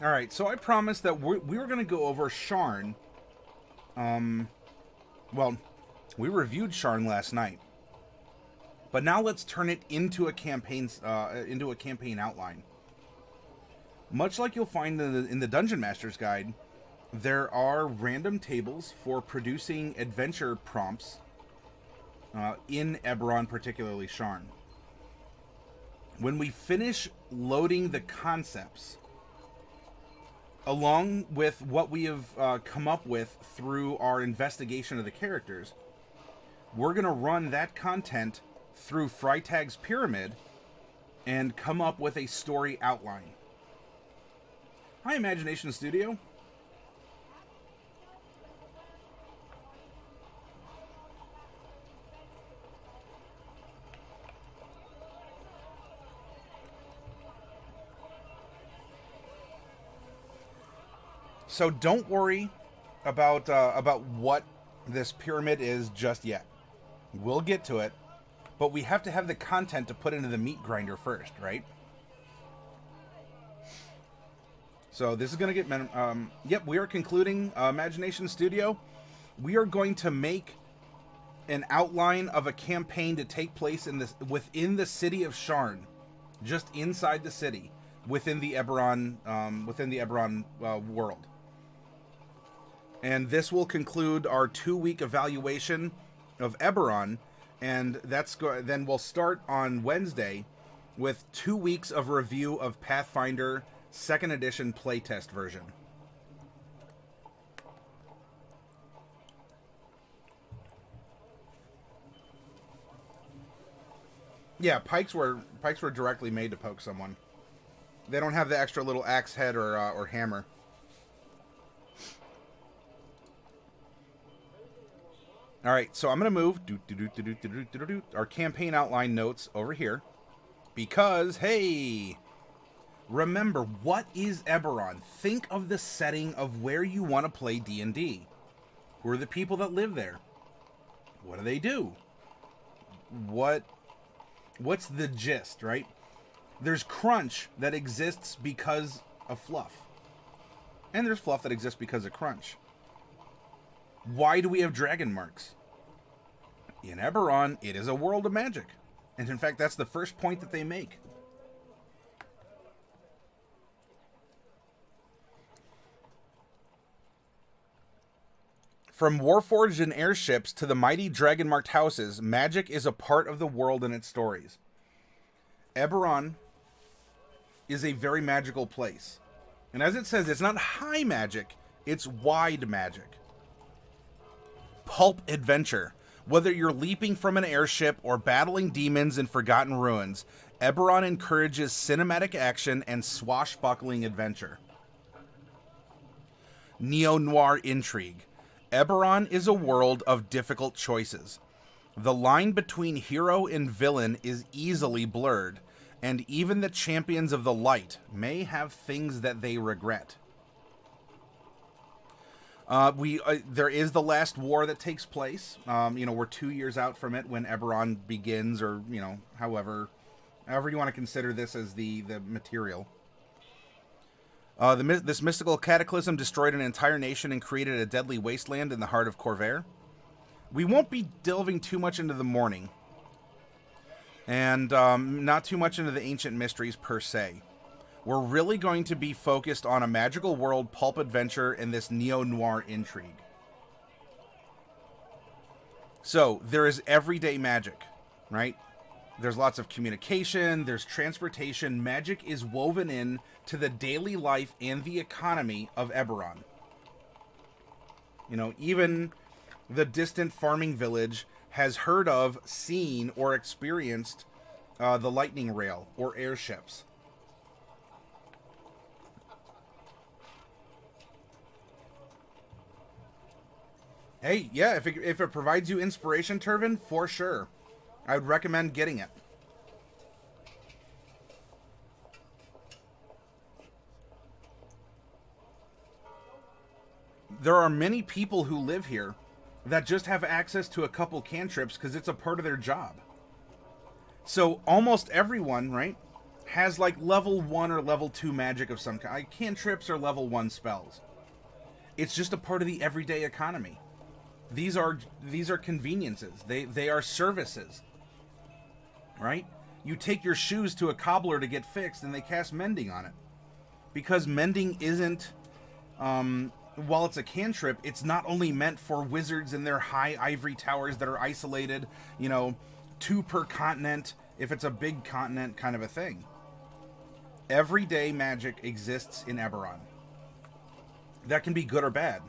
Alright, so I promised that we were going to go over Sharn. Well, we reviewed Sharn last night. But now let's turn it into a campaign outline. Much like you'll find in the Dungeon Master's Guide, there are random tables for producing adventure prompts in Eberron, particularly Sharn. When we finish loading the concepts, along with what we have come up with through our investigation of the characters, we're going to run that content through Freytag's pyramid and come up with a story outline. Hi, Imagination Studio. So don't worry about what this pyramid is just yet. We'll get to it, but we have to have the content to put into the meat grinder first, right? So this is going to get... yep, we are concluding Imagination Studio. We are going to make an outline of a campaign to take place within the city of Sharn, just inside the city, within the Eberron world. And this will conclude our 2-week evaluation of Eberron, and then we'll start on Wednesday with 2 weeks of review of Pathfinder 2nd Edition playtest version. Yeah, pikes were directly made to poke someone. They don't have the extra little axe head or hammer. All right, so I'm going to move our campaign outline notes over here because, hey, remember, what is Eberron? Think of the setting of where you want to play D&D. Who are the people that live there? What do they do? What's the gist, right? There's crunch that exists because of fluff. And there's fluff that exists because of crunch. Why do we have dragon marks? In Eberron, it is a world of magic. And in fact, that's the first point that they make. From warforged and airships to the mighty dragon-marked houses, magic is a part of the world and its stories. Eberron is a very magical place. And as it says, it's not high magic, it's wide magic. Pulp adventure. Whether you're leaping from an airship or battling demons in forgotten ruins, Eberron encourages cinematic action and swashbuckling adventure. Neo-noir intrigue. Eberron is a world of difficult choices. The line between hero and villain is easily blurred, and even the champions of the light may have things that they regret. There is the last war that takes place. We're 2 years out from it when Eberron begins, or however you want to consider this as the material. This mystical cataclysm destroyed an entire nation and created a deadly wasteland in the heart of Corvair. We won't be delving too much into the morning, and not too much into the ancient mysteries per se. We're really going to be focused on a magical world, pulp adventure, and this neo-noir intrigue. So, there is everyday magic, right? There's lots of communication, there's transportation. Magic is woven in to the daily life and the economy of Eberron. Even the distant farming village has heard of, seen, or experienced the lightning rail or airships. Hey, yeah, if it provides you inspiration, Turvin, for sure. I would recommend getting it. There are many people who live here that just have access to a couple cantrips because it's a part of their job. So almost everyone, right, has like level 1 or level 2 magic of some kind, like cantrips or level 1 spells. It's just a part of the everyday economy. These are conveniences. They are services. Right? You take your shoes to a cobbler to get fixed and they cast mending on it. Because mending isn't while it's a cantrip, it's not only meant for wizards in their high ivory towers that are isolated, 2 per continent, if it's a big continent kind of a thing. Everyday magic exists in Eberron. That can be good or bad.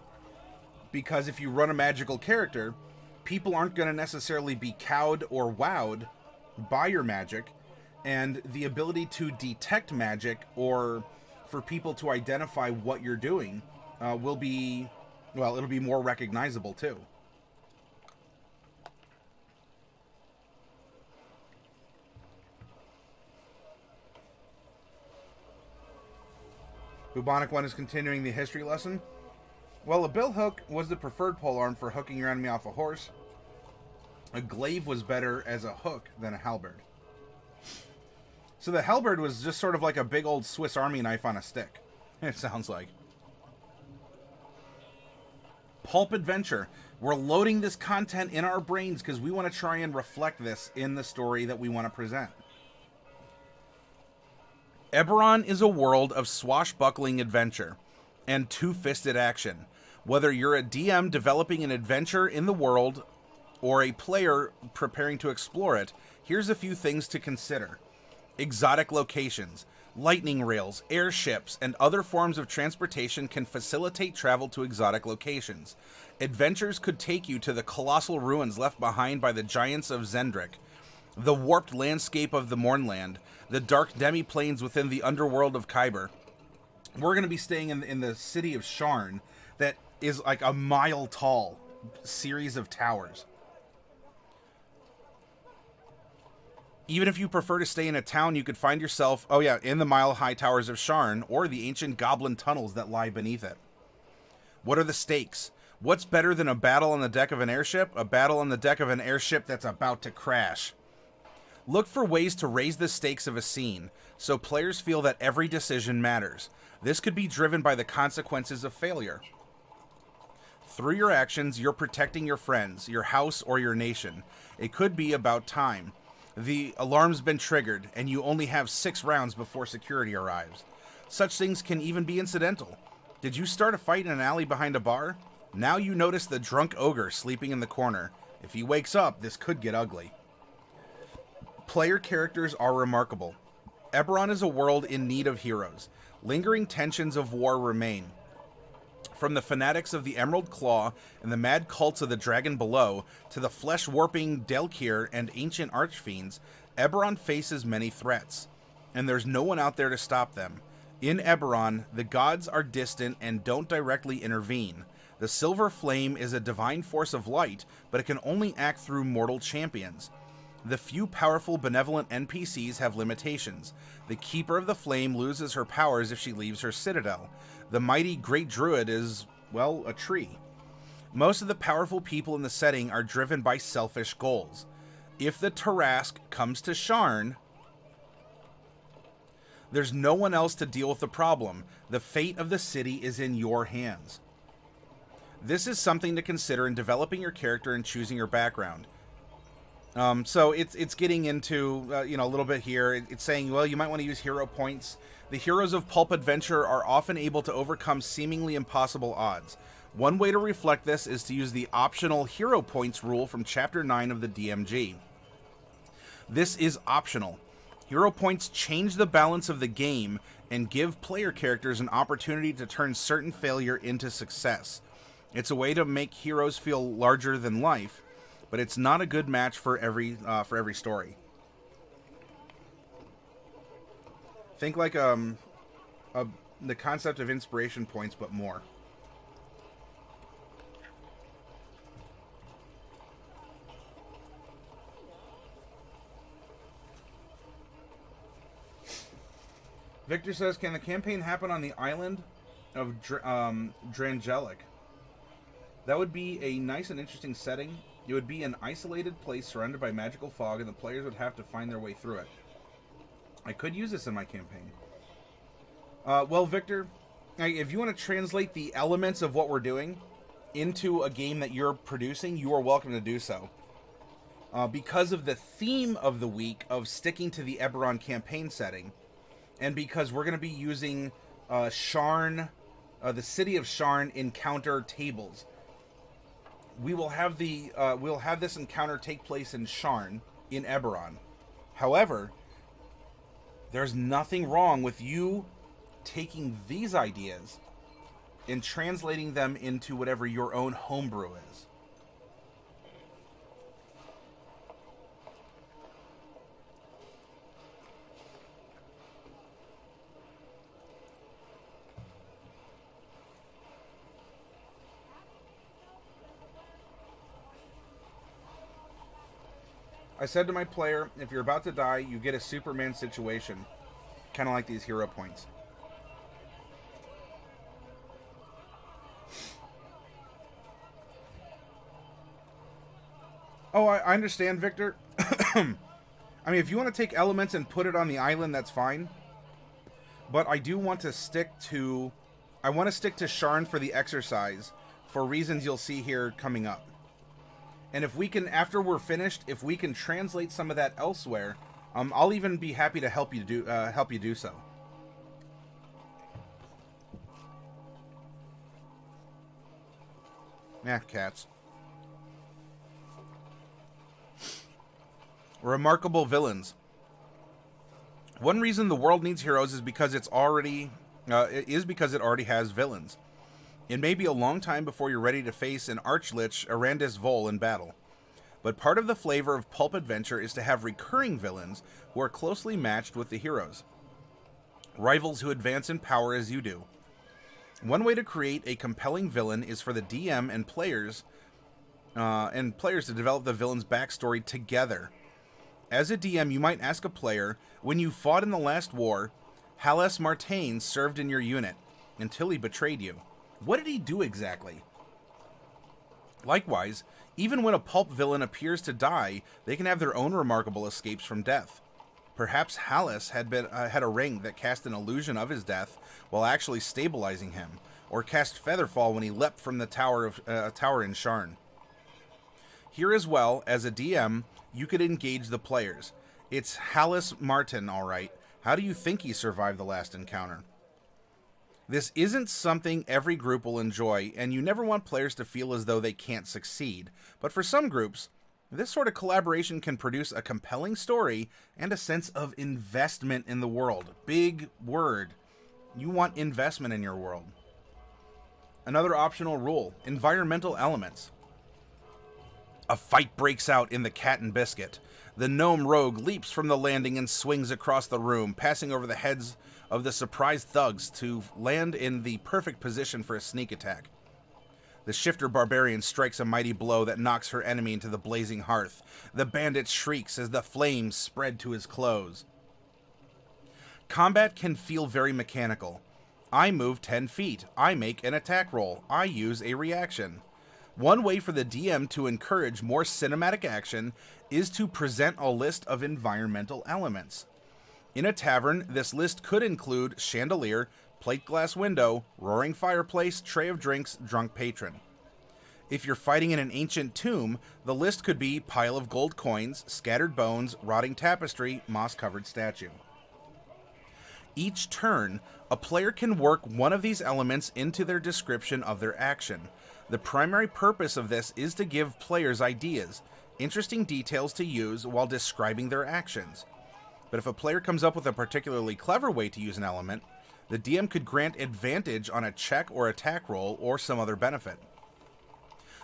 Because if you run a magical character, people aren't going to necessarily be cowed or wowed by your magic, and the ability to detect magic or for people to identify what you're doing will be, well, it'll be more recognizable too. Bubonic One is continuing the history lesson. Well, a billhook was the preferred polearm for hooking your enemy off a horse. A glaive was better as a hook than a halberd. So the halberd was just sort of like a big old Swiss Army knife on a stick. It sounds like. Pulp adventure. We're loading this content in our brains because we want to try and reflect this in the story that we want to present. Eberron is a world of swashbuckling adventure and two-fisted action. Whether you're a DM developing an adventure in the world or a player preparing to explore it, here's a few things to consider. Exotic locations, lightning rails, airships, and other forms of transportation can facilitate travel to exotic locations. Adventures could take you to the colossal ruins left behind by the giants of Zendrick, the warped landscape of the Mornland, the dark demi-planes within the underworld of Kyber. We're going to be staying in the city of Sharn that is like a mile-tall series of towers. Even if you prefer to stay in a town, you could find yourself, in the mile-high towers of Sharn, or the ancient goblin tunnels that lie beneath it. What are the stakes? What's better than a battle on the deck of an airship? A battle on the deck of an airship that's about to crash. Look for ways to raise the stakes of a scene, so players feel that every decision matters. This could be driven by the consequences of failure. Through your actions, you're protecting your friends, your house, or your nation. It could be about time. The alarm's been triggered, and you only have 6 rounds before security arrives. Such things can even be incidental. Did you start a fight in an alley behind a bar? Now you notice the drunk ogre sleeping in the corner. If he wakes up, this could get ugly. Player characters are remarkable. Eberron is a world in need of heroes. Lingering tensions of war remain. From the fanatics of the Emerald Claw and the mad cults of the Dragon Below to the flesh-warping Delkir and ancient archfiends, Eberron faces many threats, and there's no one out there to stop them. In Eberron, the gods are distant and don't directly intervene. The Silver Flame is a divine force of light, but it can only act through mortal champions. The few powerful, benevolent NPCs have limitations. The Keeper of the Flame loses her powers if she leaves her citadel. The mighty Great Druid is, well, a tree. Most of the powerful people in the setting are driven by selfish goals. If the Tarrasque comes to Sharn, there's no one else to deal with the problem. The fate of the city is in your hands. This is something to consider in developing your character and choosing your background. So it's getting into, a little bit here. It's saying, well, you might want to use hero points. The heroes of pulp adventure are often able to overcome seemingly impossible odds. One way to reflect this is to use the optional hero points rule from Chapter 9 of the DMG. This is optional. Hero points change the balance of the game and give player characters an opportunity to turn certain failure into success. It's a way to make heroes feel larger than life, but it's not a good match for every story. Think like the concept of inspiration points, but more. Victor says, can the campaign happen on the island of Drangelic? That would be a nice and interesting setting. It would be an isolated place surrounded by magical fog, and the players would have to find their way through it. I could use this in my campaign. Well, Victor, if you want to translate the elements of what we're doing into a game that you're producing, you are welcome to do so. Because of the theme of the week of sticking to the Eberron campaign setting, and because we're going to be using Sharn, the city of Sharn encounter tables, we'll have this encounter take place in Sharn in Eberron. However, there's nothing wrong with you taking these ideas and translating them into whatever your own homebrew is. I said to my player, if you're about to die, you get a Superman situation. Kind of like these hero points. Oh, I understand, Victor. I mean, if you want to take elements and put it on the island, that's fine. But I do want to stick to... I want to stick to Sharn for the exercise, for reasons you'll see here coming up. And if we can, after we're finished, if we can translate some of that elsewhere, I'll even be happy to help you do so. Nah, cats. Remarkable villains. One reason the world needs heroes is because it already has villains. It may be a long time before you're ready to face an archlich Arandis Vol in battle. But part of the flavor of pulp adventure is to have recurring villains who are closely matched with the heroes. Rivals who advance in power as you do. One way to create a compelling villain is for the DM and players to develop the villain's backstory together. As a DM, you might ask a player, when you fought in the last war, Halles Martain served in your unit until he betrayed you. What did he do exactly? Likewise, even when a pulp villain appears to die, they can have their own remarkable escapes from death. Perhaps Halles had a ring that cast an illusion of his death while actually stabilizing him, or cast Featherfall when he leapt from the tower in Sharn. Here as well, as a DM, you could engage the players. It's Halles Martain, all right. How do you think he survived the last encounter? This isn't something every group will enjoy, and you never want players to feel as though they can't succeed. But for some groups, this sort of collaboration can produce a compelling story and a sense of investment in the world. Big word. You want investment in your world. Another optional rule, environmental elements. A fight breaks out in the Cat and Biscuit. The gnome rogue leaps from the landing and swings across the room, passing over the heads of the surprised thugs to land in the perfect position for a sneak attack. The shifter barbarian strikes a mighty blow that knocks her enemy into the blazing hearth. The bandit shrieks as the flames spread to his clothes. Combat can feel very mechanical. I move 10 feet. I make an attack roll. I use a reaction. One way for the DM to encourage more cinematic action is to present a list of environmental elements. In a tavern, this list could include chandelier, plate glass window, roaring fireplace, tray of drinks, drunk patron. If you're fighting in an ancient tomb, the list could be pile of gold coins, scattered bones, rotting tapestry, moss-covered statue. Each turn, a player can work one of these elements into their description of their action. The primary purpose of this is to give players ideas, interesting details to use while describing their actions. But if a player comes up with a particularly clever way to use an element, the DM could grant advantage on a check or attack roll or some other benefit.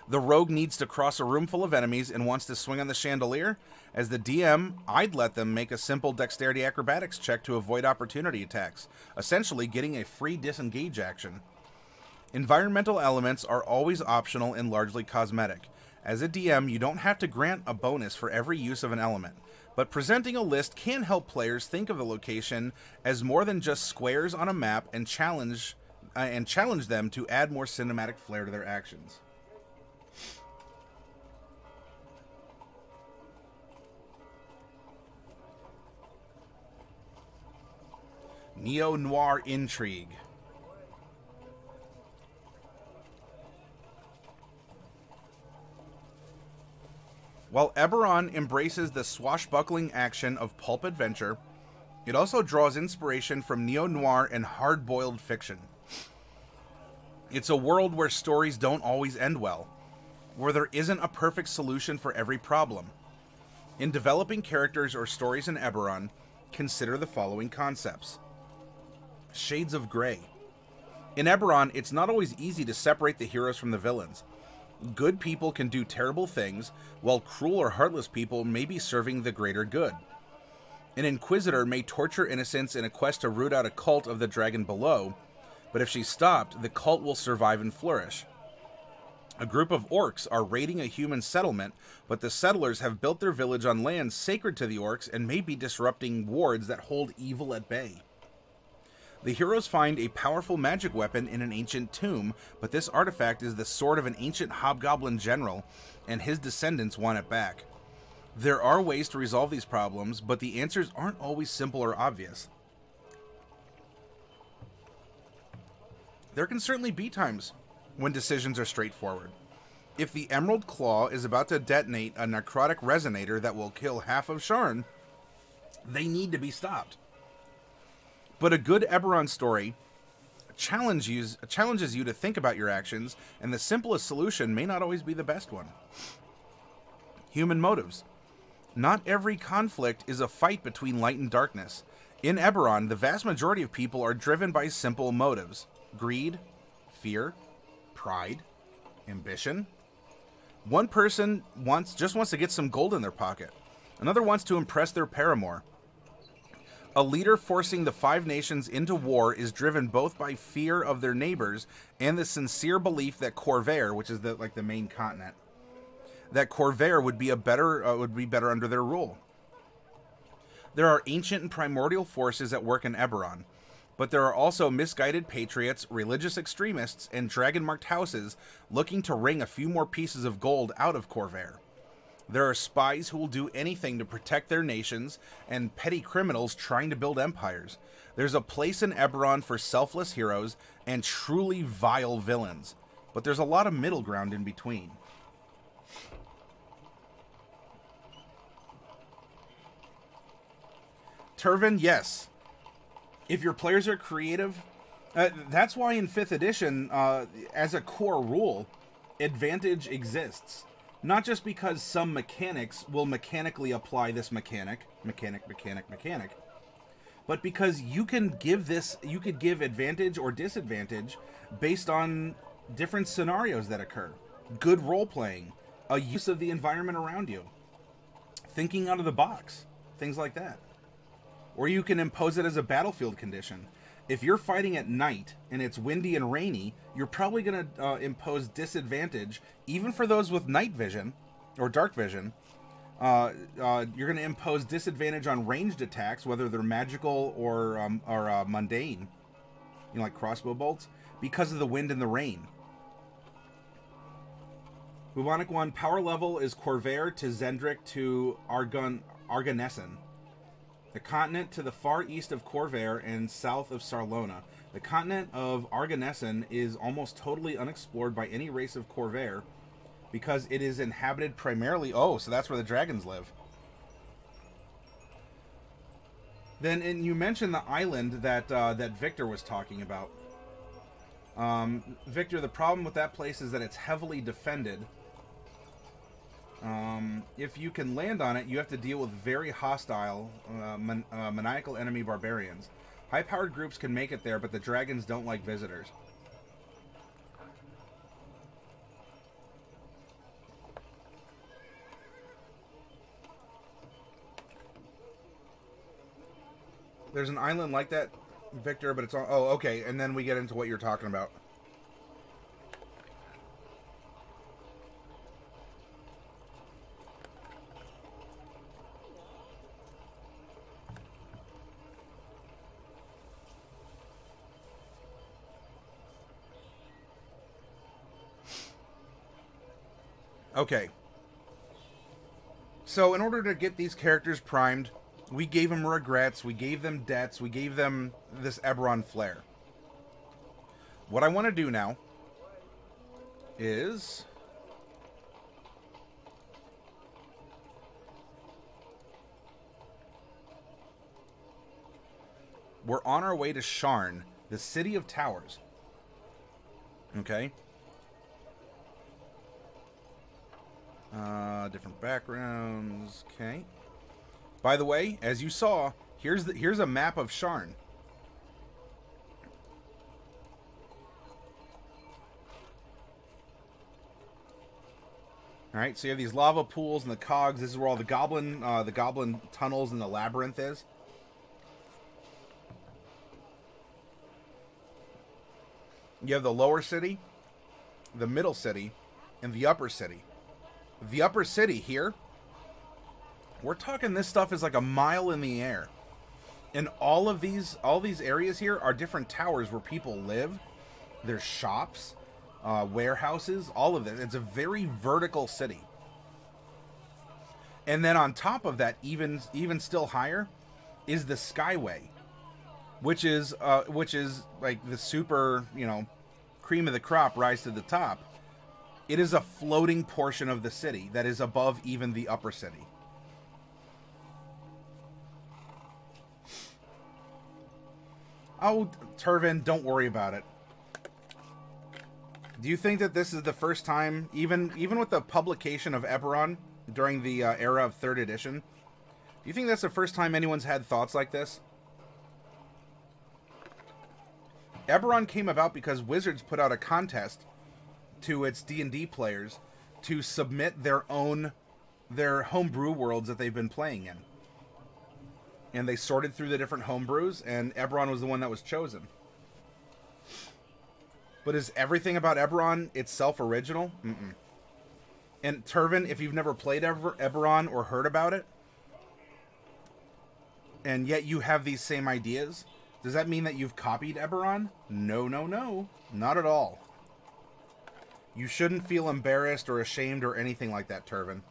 The rogue needs to cross a room full of enemies and wants to swing on the chandelier. As the DM, I'd let them make a simple dexterity acrobatics check to avoid opportunity attacks, essentially getting a free disengage action. Environmental elements are always optional and largely cosmetic. As a DM, you don't have to grant a bonus for every use of an element, but presenting a list can help players think of the location as more than just squares on a map and challenge them to add more cinematic flair to their actions. Neo-noir intrigue. While Eberron embraces the swashbuckling action of pulp adventure, it also draws inspiration from neo-noir and hard-boiled fiction. It's a world where stories don't always end well, where there isn't a perfect solution for every problem. In developing characters or stories in Eberron, consider the following concepts. Shades of gray. In Eberron, it's not always easy to separate the heroes from the villains. Good people can do terrible things, while cruel or heartless people may be serving the greater good. An inquisitor may torture innocents in a quest to root out a cult of the dragon below, but if she's stopped, the cult will survive and flourish. A group of orcs are raiding a human settlement, but the settlers have built their village on land sacred to the orcs and may be disrupting wards that hold evil at bay. The heroes find a powerful magic weapon in an ancient tomb, but this artifact is the sword of an ancient hobgoblin general, and his descendants want it back. There are ways to resolve these problems, but the answers aren't always simple or obvious. There can certainly be times when decisions are straightforward. If the Emerald Claw is about to detonate a necrotic resonator that will kill half of Sharn, they need to be stopped. But a good Eberron story challenges you to think about your actions, and the simplest solution may not always be the best one. Human motives. Not every conflict is a fight between light and darkness. In Eberron, the vast majority of people are driven by simple motives. Greed, fear, pride, ambition. One person just wants to get some gold in their pocket. Another wants to impress their paramour. A leader forcing the Five Nations into war is driven both by fear of their neighbors and the sincere belief that Corvair, which is the main continent, that Corvair would be better under their rule. There are ancient and primordial forces at work in Eberron, but there are also misguided patriots, religious extremists, and dragon-marked houses looking to wring a few more pieces of gold out of Corvair. There are spies who will do anything to protect their nations, and petty criminals trying to build empires. There's a place in Eberron for selfless heroes and truly vile villains, but there's a lot of middle ground in between. Turvin, yes. If your players are creative, that's why in 5th edition, as a core rule, advantage exists. Not just because some mechanics will mechanically apply this mechanic, but because you could give advantage or disadvantage based on different scenarios that occur. Good role-playing, a use of the environment around you, thinking out of the box, things like that. Or you can impose it as a battlefield condition. If you're fighting at night and it's windy and rainy, you're probably going to impose disadvantage, even for those with night vision or dark vision. You're going to impose disadvantage on ranged attacks, whether they're magical or mundane, like crossbow bolts, because of the wind and the rain. Bubonic 1, power level is Corvair to Zendrick to Arganessen. The continent to the far east of Corvair and south of Sarlona. The continent of Arganessen is almost totally unexplored by any race of Corvair because it is inhabited primarily... Oh, so that's where the dragons live. Then, and you mentioned the island that Victor was talking about. Victor, the problem with that place is that it's heavily defended. If you can land on it, you have to deal with very hostile, maniacal enemy barbarians. High-powered groups can make it there, but the dragons don't like visitors. There's an island like that, Victor, but it's on... Oh, okay, and then we get into what you're talking about. Okay. So in order to get these characters primed, We gave them regrets. We gave them debts. We gave them this Eberron flair. What I want to do now is... we're on our way to Sharn, the city of towers. Okay. Different backgrounds. Okay. By the way, as you saw, here's a map of Sharn. All right, so you have these lava pools and the cogs. This is where all the goblin tunnels and the labyrinth is. You have the lower city, the middle city, and the upper city. The upper city here, we're talking this stuff is like a mile in the air. And all these areas here are different towers where people live. There's shops, warehouses, all of this. It's a very vertical city. And then on top of that, even still higher, is the Skyway, which is like the super, cream of the crop, rise to the top. It is a floating portion of the city that is above even the upper city. Oh, Turvin, don't worry about it. Do you think that this is the first time, even with the publication of Eberron during the era of 3rd edition, do you think that's the first time anyone's had thoughts like this? Eberron came about because Wizards put out a contest to its D&D players to submit their homebrew worlds that they've been playing in. And they sorted through the different homebrews, and Eberron was the one that was chosen. But is everything about Eberron itself original? Mm-mm. And Turvin, if you've never played Eberron or heard about it, and yet you have these same ideas, does that mean that you've copied Eberron? No, no, no. Not at all. You shouldn't feel embarrassed or ashamed or anything like that, Turvin.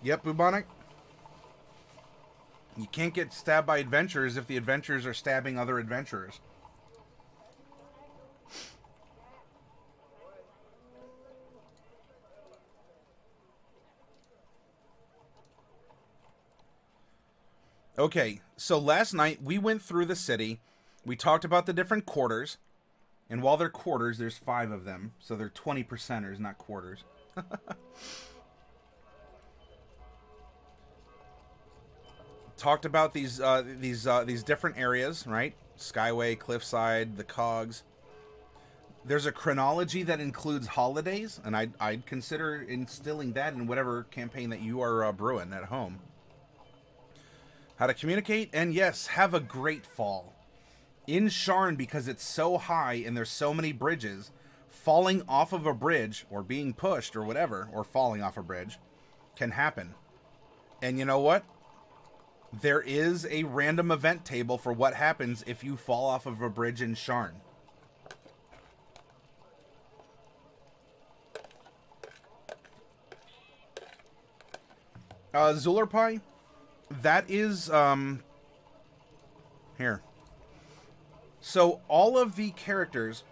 Yep, Bubonic. You can't get stabbed by adventurers if the adventurers are stabbing other adventurers. Okay, so last night we went through the city. We talked about the different quarters. And while they're quarters, there's 5 of them. So they're 20%ers, not quarters. Talked about these different areas, right? Skyway, Cliffside, the Cogs. There's a chronology that includes holidays, and I'd consider instilling that in whatever campaign that you are brewing at home. How to communicate, and yes, have a great fall. In Sharn, because it's so high and there's so many bridges, falling off of a bridge, or being pushed, or whatever, or falling off a bridge, can happen. And you know what? There is a random event table for what happens if you fall off of a bridge in Sharn. Zulerpie, that is, here. So all of the characters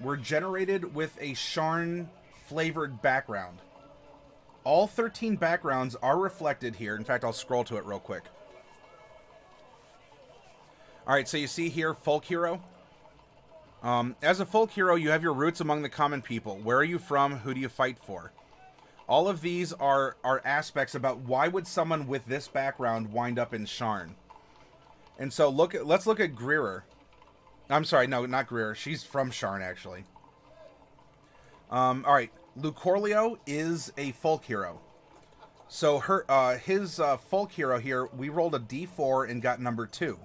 were generated with a Sharn-flavored background. All 13 backgrounds are reflected here. In fact, I'll scroll to it real quick. Alright, so you see here, folk hero. As a folk hero, you have your roots among the common people. Where are you from? Who do you fight for? All of these are aspects about why would someone with this background wind up in Sharn. And so let's look at Greer. I'm sorry, no, not Greer. She's from Sharn, actually. Alright, Lucorlio is a folk hero. So his folk hero here, we rolled a d4 and got number 2.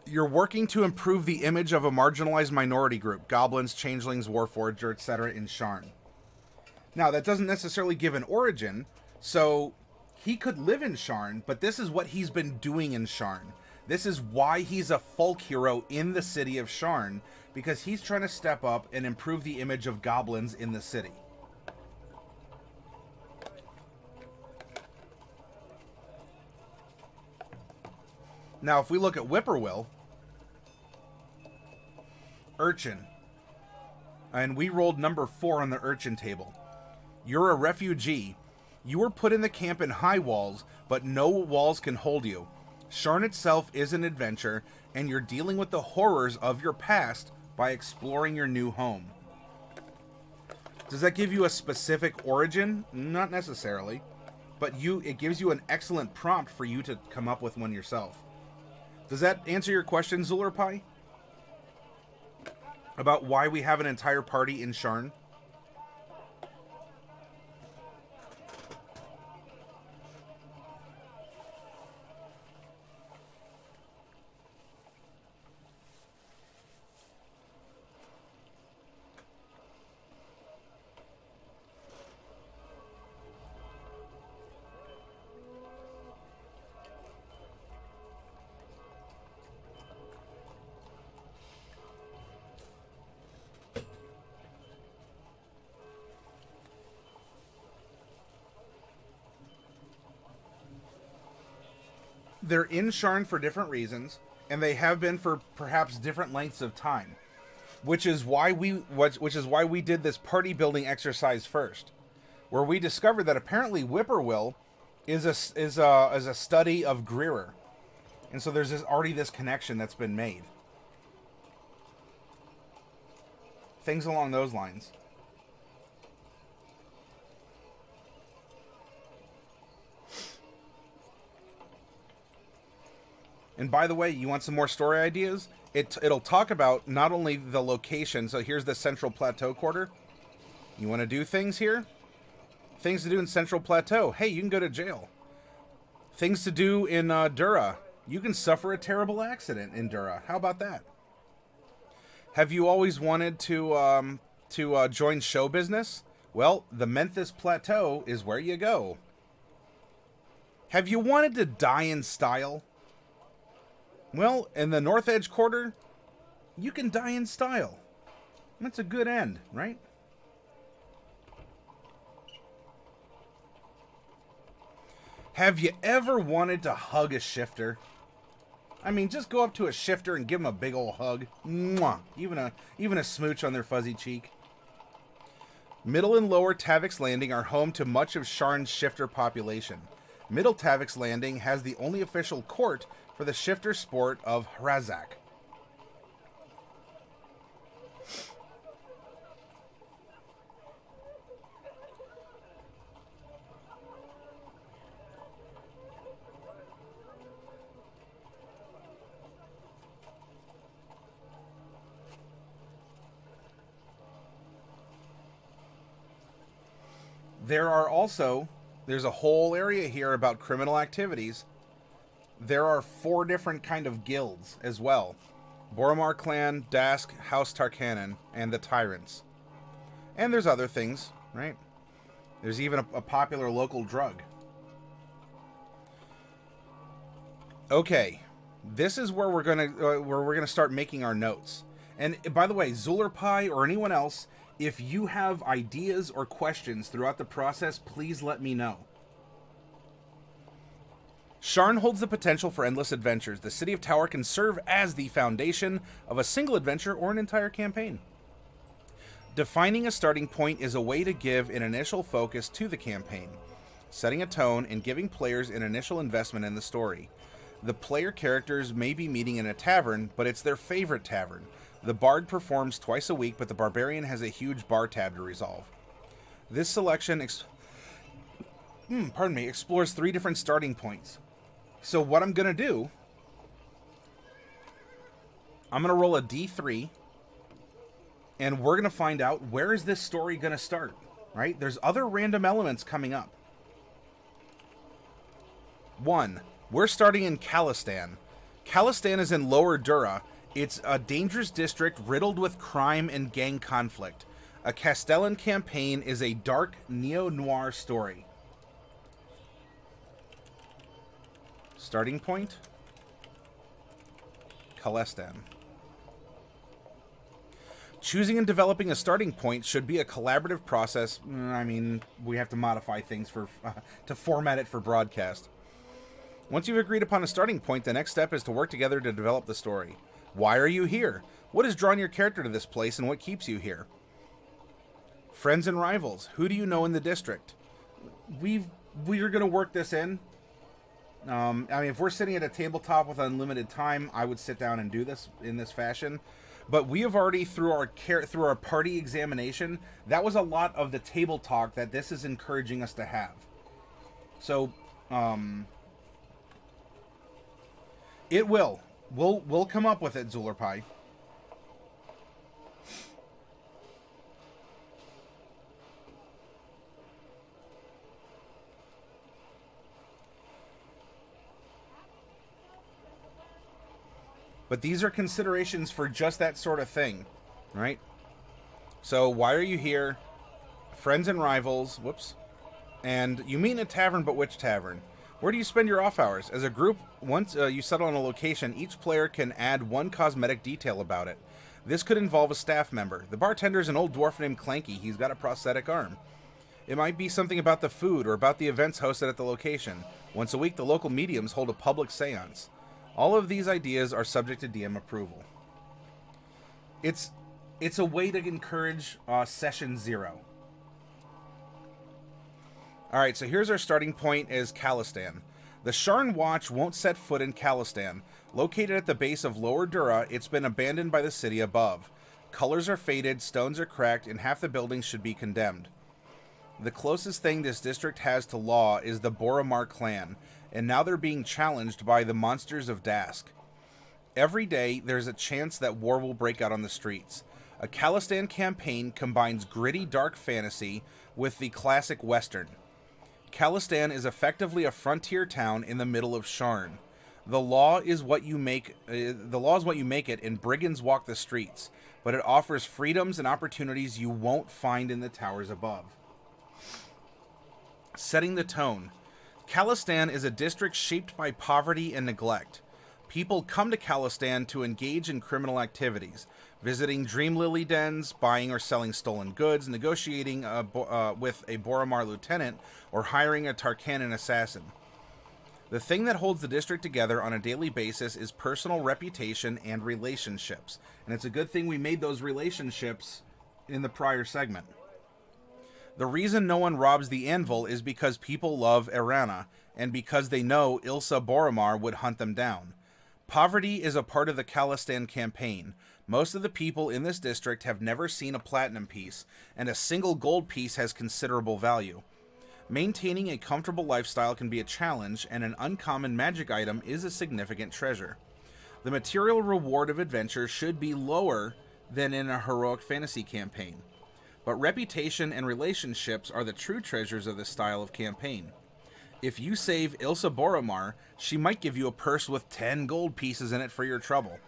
You're working to improve the image of a marginalized minority group, goblins, changelings, warforged, etc. in Sharn. Now, that doesn't necessarily give an origin, so he could live in Sharn, but this is what he's been doing in Sharn. This is why he's a folk hero in the city of Sharn, because he's trying to step up and improve the image of goblins in the city. Now, if we look at Whippoorwill, Urchin, and we rolled number 4 on the Urchin table. You're a refugee. You were put in the camp in high walls, but no walls can hold you. Sharn itself is an adventure, and you're dealing with the horrors of your past by exploring your new home. Does that give you a specific origin? Not necessarily, but it gives you an excellent prompt for you to come up with one yourself. Does that answer your question, Zulurpai? About why we have an entire party in Sharn? They're in Sharn for different reasons, and they have been for perhaps different lengths of time, which is why we did this party building exercise first, where we discovered that apparently Whippoorwill is a study of Greerer, and so there's already this connection that's been made. Things along those lines. And by the way, you want some more story ideas? It'll talk about not only the location, so here's the Central Plateau Quarter. You want to do things here? Things to do in Central Plateau. Hey, you can go to jail. Things to do in Dura. You can suffer a terrible accident in Dura. How about that? Have you always wanted to join show business? Well, the Memphis Plateau is where you go. Have you wanted to die in style? Well, in the North Edge Quarter, you can die in style. That's a good end, right? Have you ever wanted to hug a shifter? I mean, just go up to a shifter and give him a big old hug. Mwah! Even a smooch on their fuzzy cheek. Middle and Lower Tavix Landing are home to much of Sharn's shifter population. Middle Tavix Landing has the only official court for the shifter sport of Hrazak. There's a whole area here about criminal activities. There are 4 different kind of guilds as well. Boromar Clan, Dask, House Tarkanan, and the Tyrants. And there's other things, right? There's even a popular local drug. Okay, this is where we're gonna start making our notes. And by the way, Zulurpai or anyone else, if you have ideas or questions throughout the process, please let me know. Sharn holds the potential for endless adventures. The City of Tower can serve as the foundation of a single adventure or an entire campaign. Defining a starting point is a way to give an initial focus to the campaign, setting a tone and giving players an initial investment in the story. The player characters may be meeting in a tavern, but it's their favorite tavern. The bard performs twice a week, but the barbarian has a huge bar tab to resolve. This selection explores 3 different starting points. So what I'm going to do, I'm going to roll a D3, and we're going to find out where is this story going to start, right? There's other random elements coming up. 1, we're starting in Khalistan. Khalistan is in Lower Dura. It's a dangerous district riddled with crime and gang conflict. A Castellan campaign is a dark neo-noir story. Starting point. Kalestan. Choosing and developing a starting point should be a collaborative process. I mean, we have to modify things to format it for broadcast. Once you've agreed upon a starting point, the next step is to work together to develop the story. Why are you here? What has drawn your character to this place, and what keeps you here? Friends and rivals. Who do you know in the district? We are going to work this in. I mean, if we're sitting at a tabletop with unlimited time, I would sit down and do this in this fashion. But we have already, through our party examination, that was a lot of the table talk that this is encouraging us to have. So, it will. We'll come up with it, Zulerpai. But these are considerations for just that sort of thing, right? So, why are you here? Friends and rivals. Whoops. And you meet in a tavern, but which tavern? Where do you spend your off hours? As a group, once you settle on a location, each player can add one cosmetic detail about it. This could involve a staff member. The bartender's an old dwarf named Clanky. He's got a prosthetic arm. It might be something about the food or about the events hosted at the location. Once a week, the local mediums hold a public seance. All of these ideas are subject to DM approval. It's a way to encourage session 0. Alright, so here's our starting point is Kalestan. The Sharn Watch won't set foot in Kalestan. Located at the base of Lower Dura, it's been abandoned by the city above. Colors are faded, stones are cracked, and half the buildings should be condemned. The closest thing this district has to law is the Boromar clan, and now they're being challenged by the monsters of Dask. Every day, there's a chance that war will break out on the streets. A Kalestan campaign combines gritty dark fantasy with the classic western. Kalestan is effectively a frontier town in the middle of Sharn. The law is what you make it, and brigands walk the streets, but it offers freedoms and opportunities you won't find in the towers above. Setting the tone. Kalestan is a district shaped by poverty and neglect. People come to Kalestan to engage in criminal activities, visiting dream lily dens, buying or selling stolen goods, negotiating with a Boromar lieutenant, or hiring a Tarkanan assassin. The thing that holds the district together on a daily basis is personal reputation and relationships. And it's a good thing we made those relationships in the prior segment. The reason no one robs the anvil is because people love Erana, and because they know Ilsa Boromar would hunt them down. Poverty is a part of the Kalestan campaign. Most of the people in this district have never seen a platinum piece, and a single gold piece has considerable value. Maintaining a comfortable lifestyle can be a challenge, and an uncommon magic item is a significant treasure. The material reward of adventure should be lower than in a heroic fantasy campaign. But reputation and relationships are the true treasures of this style of campaign. If you save Ilsa Boromar, she might give you a purse with 10 gold pieces in it for your trouble.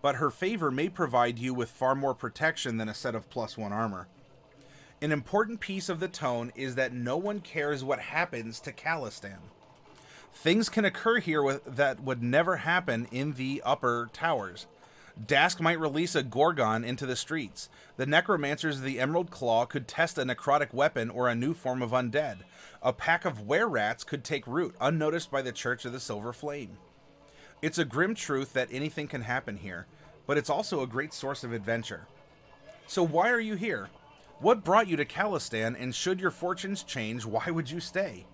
But her favor may provide you with far more protection than a set of +1 armor. An important piece of the tone is that no one cares what happens to Kalestan. Things can occur here that would never happen in the upper towers. Dask might release a Gorgon into the streets. The necromancers of the Emerald Claw could test a necrotic weapon or a new form of undead. A pack of were-rats could take root, unnoticed by the Church of the Silver Flame. It's a grim truth that anything can happen here, but it's also a great source of adventure. So why are you here? What brought you to Kalestan, and should your fortunes change, why would you stay?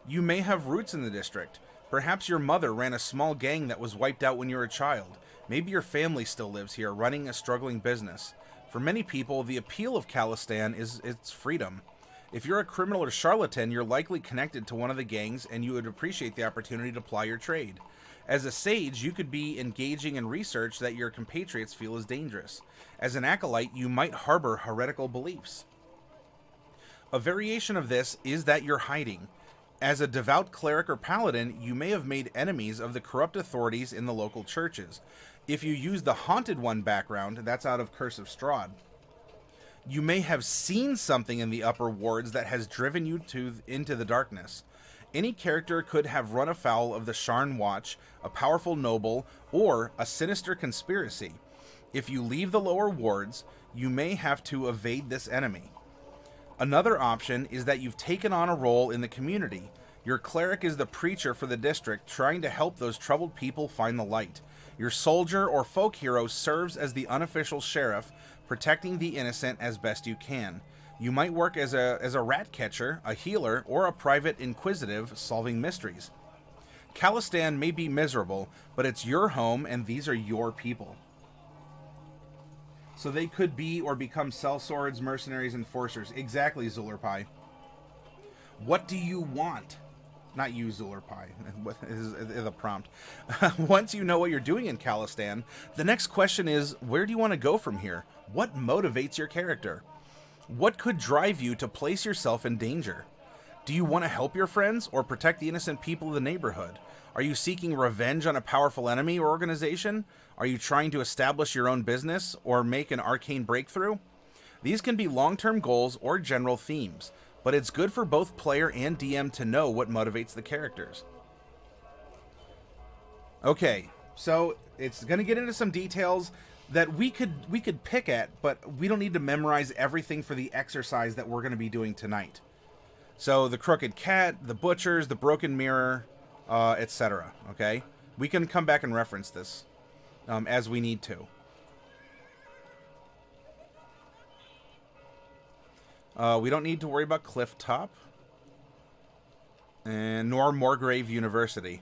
You may have roots in the district. Perhaps your mother ran a small gang that was wiped out when you were a child. Maybe your family still lives here, running a struggling business. For many people, the appeal of Kalestan is its freedom. If you're a criminal or charlatan, you're likely connected to one of the gangs, and you would appreciate the opportunity to ply your trade. As a sage, you could be engaging in research that your compatriots feel is dangerous. As an acolyte, you might harbor heretical beliefs. A variation of this is that you're hiding. As a devout cleric or paladin, you may have made enemies of the corrupt authorities in the local churches. If you use the Haunted One background, that's out of Curse of Strahd, you may have seen something in the upper wards that has driven you into the darkness. Any character could have run afoul of the Sharn Watch, a powerful noble, or a sinister conspiracy. If you leave the lower wards, you may have to evade this enemy. Another option is that you've taken on a role in the community. Your cleric is the preacher for the district, trying to help those troubled people find the light. Your soldier or folk hero serves as the unofficial sheriff, protecting the innocent as best you can. You might work as a rat catcher, a healer, or a private inquisitive solving mysteries. Khalistan may be miserable, but it's your home and these are your people. So they could be or become sellswords, mercenaries, enforcers. Exactly, Zulurpai. What do you want? Not you, Zulurpai. What is the prompt? Once you know what you're doing in Khalistan, the next question is, where do you want to go from here? What motivates your character? What could drive you to place yourself in danger? Do you want to help your friends or protect the innocent people of the neighborhood? Are you seeking revenge on a powerful enemy or organization? Are you trying to establish your own business or make an arcane breakthrough? These can be long-term goals or general themes, but it's good for both player and DM to know what motivates the characters. Okay, so it's going to get into some details that we could pick at, but we don't need to memorize everything for the exercise that we're going to be doing tonight. So the crooked cat, the butchers, the broken mirror, etc. Okay, we can come back and reference this as we need to. We don't need to worry about Cliff Top, and nor Morgrave University.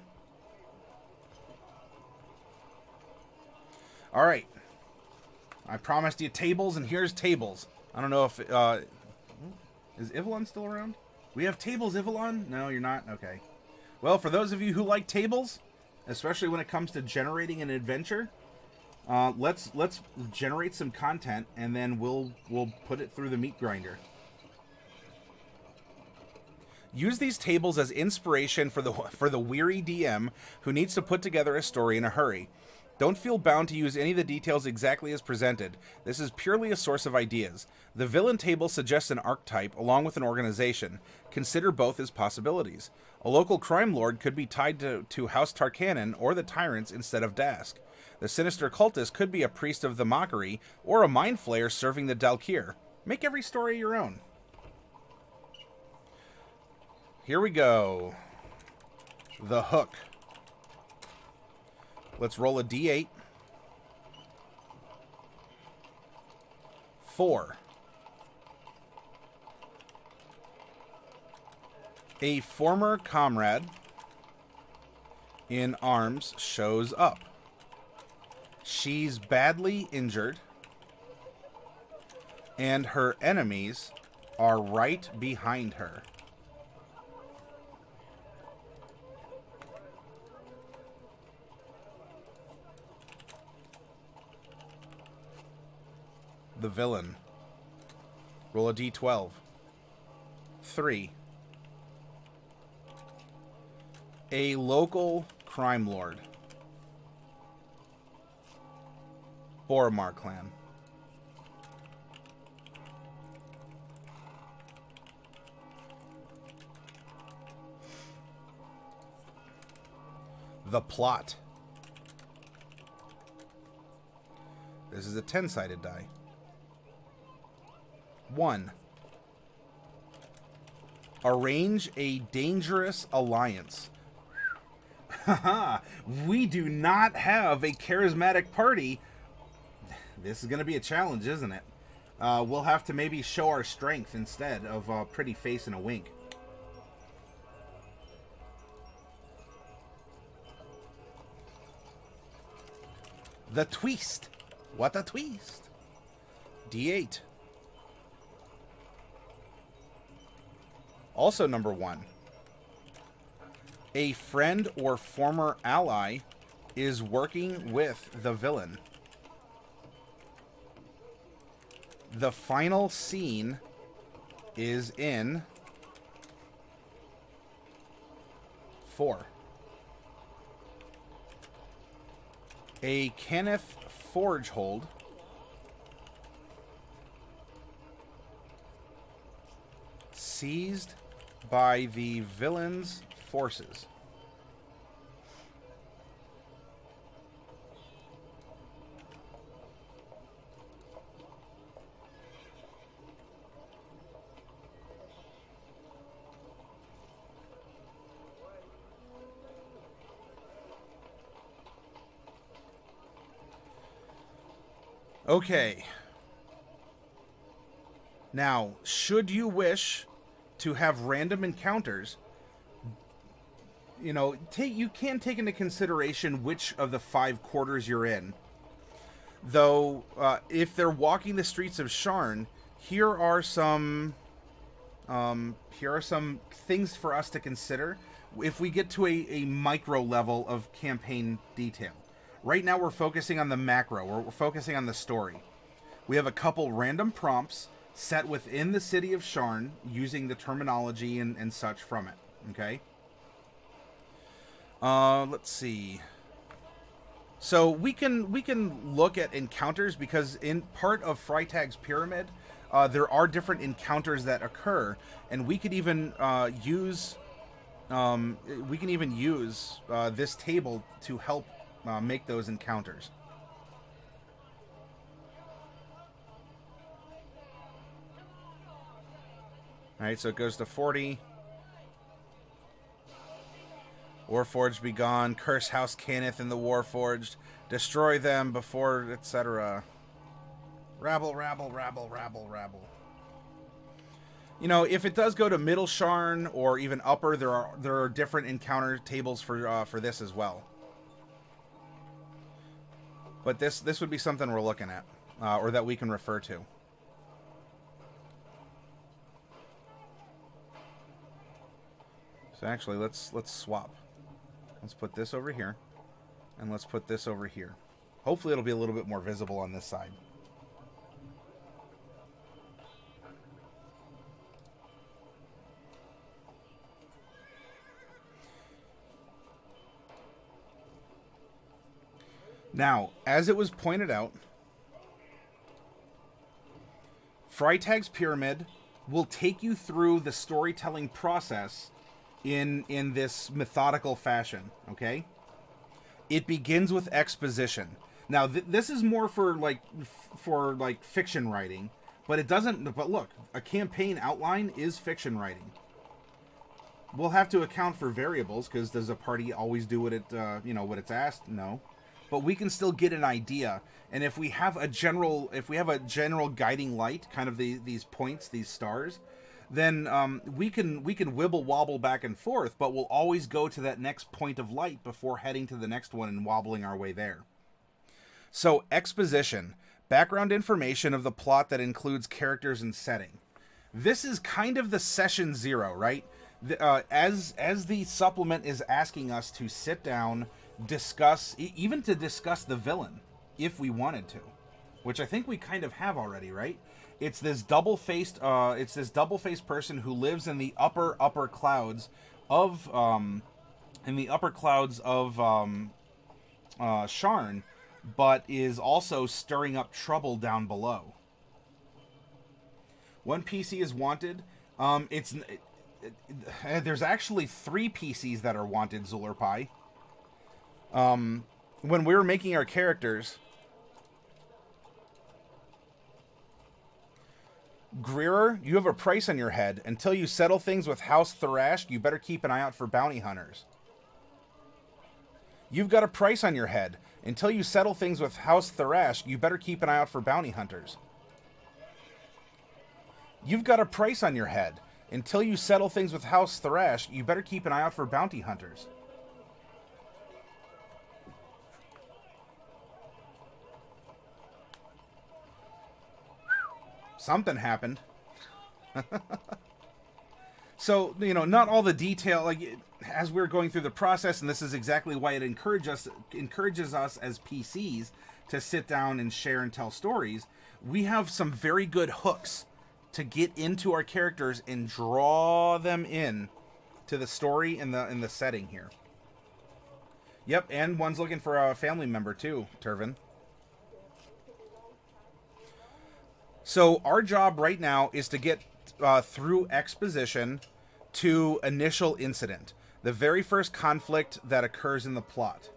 All right. I promised you tables, and here's tables. I don't know if... is Ivalon still around? We have tables, Ivalon? No, you're not? Okay. Well, for those of you who like tables, especially when it comes to generating an adventure, let's generate some content, and then we'll put it through the meat grinder. Use these tables as inspiration for the weary DM who needs to put together a story in a hurry. Don't feel bound to use any of the details exactly as presented. This is purely a source of ideas. The villain table suggests an archetype along with an organization. Consider both as possibilities. A local crime lord could be tied to House Tarkanan or the Tyrants instead of Dask. The sinister cultist could be a priest of the Mockery or a mind flayer serving the Dalkir. Make every story your own. Here we go. The hook. Let's roll a d8. 4. A former comrade in arms shows up. She's badly injured, and her enemies are right behind her. The villain. Roll a d12. 3. A local crime lord. Boromar clan. The plot. This is a 10-sided die. 1. Arrange a dangerous alliance. Haha, we do not have a charismatic party. This is going to be a challenge, isn't it? We'll have to maybe show our strength instead of a pretty face and a wink. The twist. What a twist. D8. Also number 1. A friend or former ally is working with the villain. The final scene is in 4. A Kenneth Forgehold seized by the villain's forces. Okay. Now, should you wish to have random encounters, you know, you can take into consideration which of the 5 quarters you're in. Though, if they're walking the streets of Sharn, here are some things for us to consider if we get to a micro level of campaign detail. Right now we're focusing on the macro, we're focusing on the story. We have a couple random prompts set within the city of Sharn using the terminology and such from it, okay? Let's see. So we can look at encounters because in part of Freytag's pyramid, there are different encounters that occur, and we could even use this table to help make those encounters. All right, so it goes to 40. Warforged be gone. Curse House Cannith and the Warforged. Destroy them before, etc. Rabble, rabble, rabble, rabble, rabble. You know, if it does go to Middle Sharn or even Upper, there are different encounter tables for this as well. But this would be something we're looking at, or that we can refer to. So actually, let's swap. Let's put this over here, and let's put this over here. Hopefully it'll be a little bit more visible on this side. Now, as it was pointed out, Freytag's Pyramid will take you through the storytelling process in this methodical fashion, okay? It begins with exposition. Now, this is more for like fiction writing, but it doesn't. But look, a campaign outline is fiction writing. We'll have to account for variables because does a party always do what it what it's asked? No, but we can still get an idea. And if we have a general guiding light, kind of these points, these stars, then we can wibble wobble back and forth, but we'll always go to that next point of light before heading to the next one and wobbling our way there. So exposition, background information of the plot that includes characters and setting. This is kind of the session 0, right? As the supplement is asking us to sit down, discuss, even to discuss the villain, if we wanted to, which I think we kind of have already, right? It's this double-faced person who lives in the upper clouds of Sharn, but is also stirring up trouble down below. One PC is wanted. There's actually 3 PCs that are wanted, Zulurpai. When we were making our characters, Greerer, you have a price on your head. Until you settle things with House Thrash, you better keep an eye out for bounty hunters. You've got a price on your head. Until you settle things with House Thrash, you better keep an eye out for bounty hunters. You've got a price on your head. Until you settle things with House Thrash, you better keep an eye out for bounty hunters. Something happened. So, not all the detail, as we're going through the process, and this is exactly why it encourages us as PCs to sit down and share and tell stories. We have some very good hooks to get into our characters and draw them in to the story and the setting here. Yep, and one's looking for a family member too, Turvin. So our job right now is to get through exposition to initial incident. The very first conflict that occurs in the plot.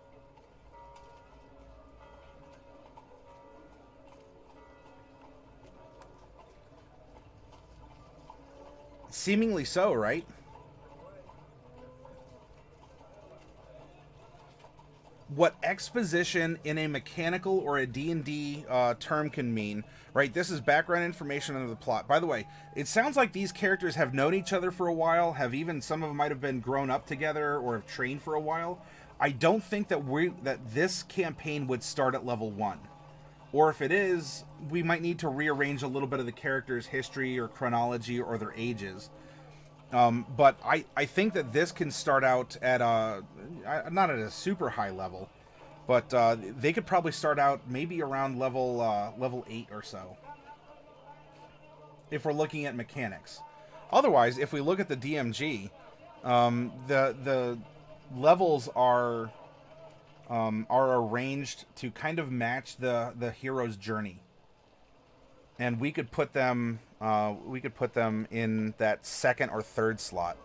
Seemingly so, right? What exposition in a mechanical or a D&D term can mean, right? This is background information under the plot. By the way, it sounds like these characters have known each other for a while, have even, some of them might have been grown up together or have trained for a while. I don't think that this campaign would start at level 1. Or if it is, we might need to rearrange a little bit of the character's history or chronology or their ages. But I think that this can start out at not at a super high level, but they could probably start out maybe around level 8 or so, if we're looking at mechanics. Otherwise, if we look at the DMG, the levels are arranged to kind of match the hero's journey, and we could put them in that second or third slot.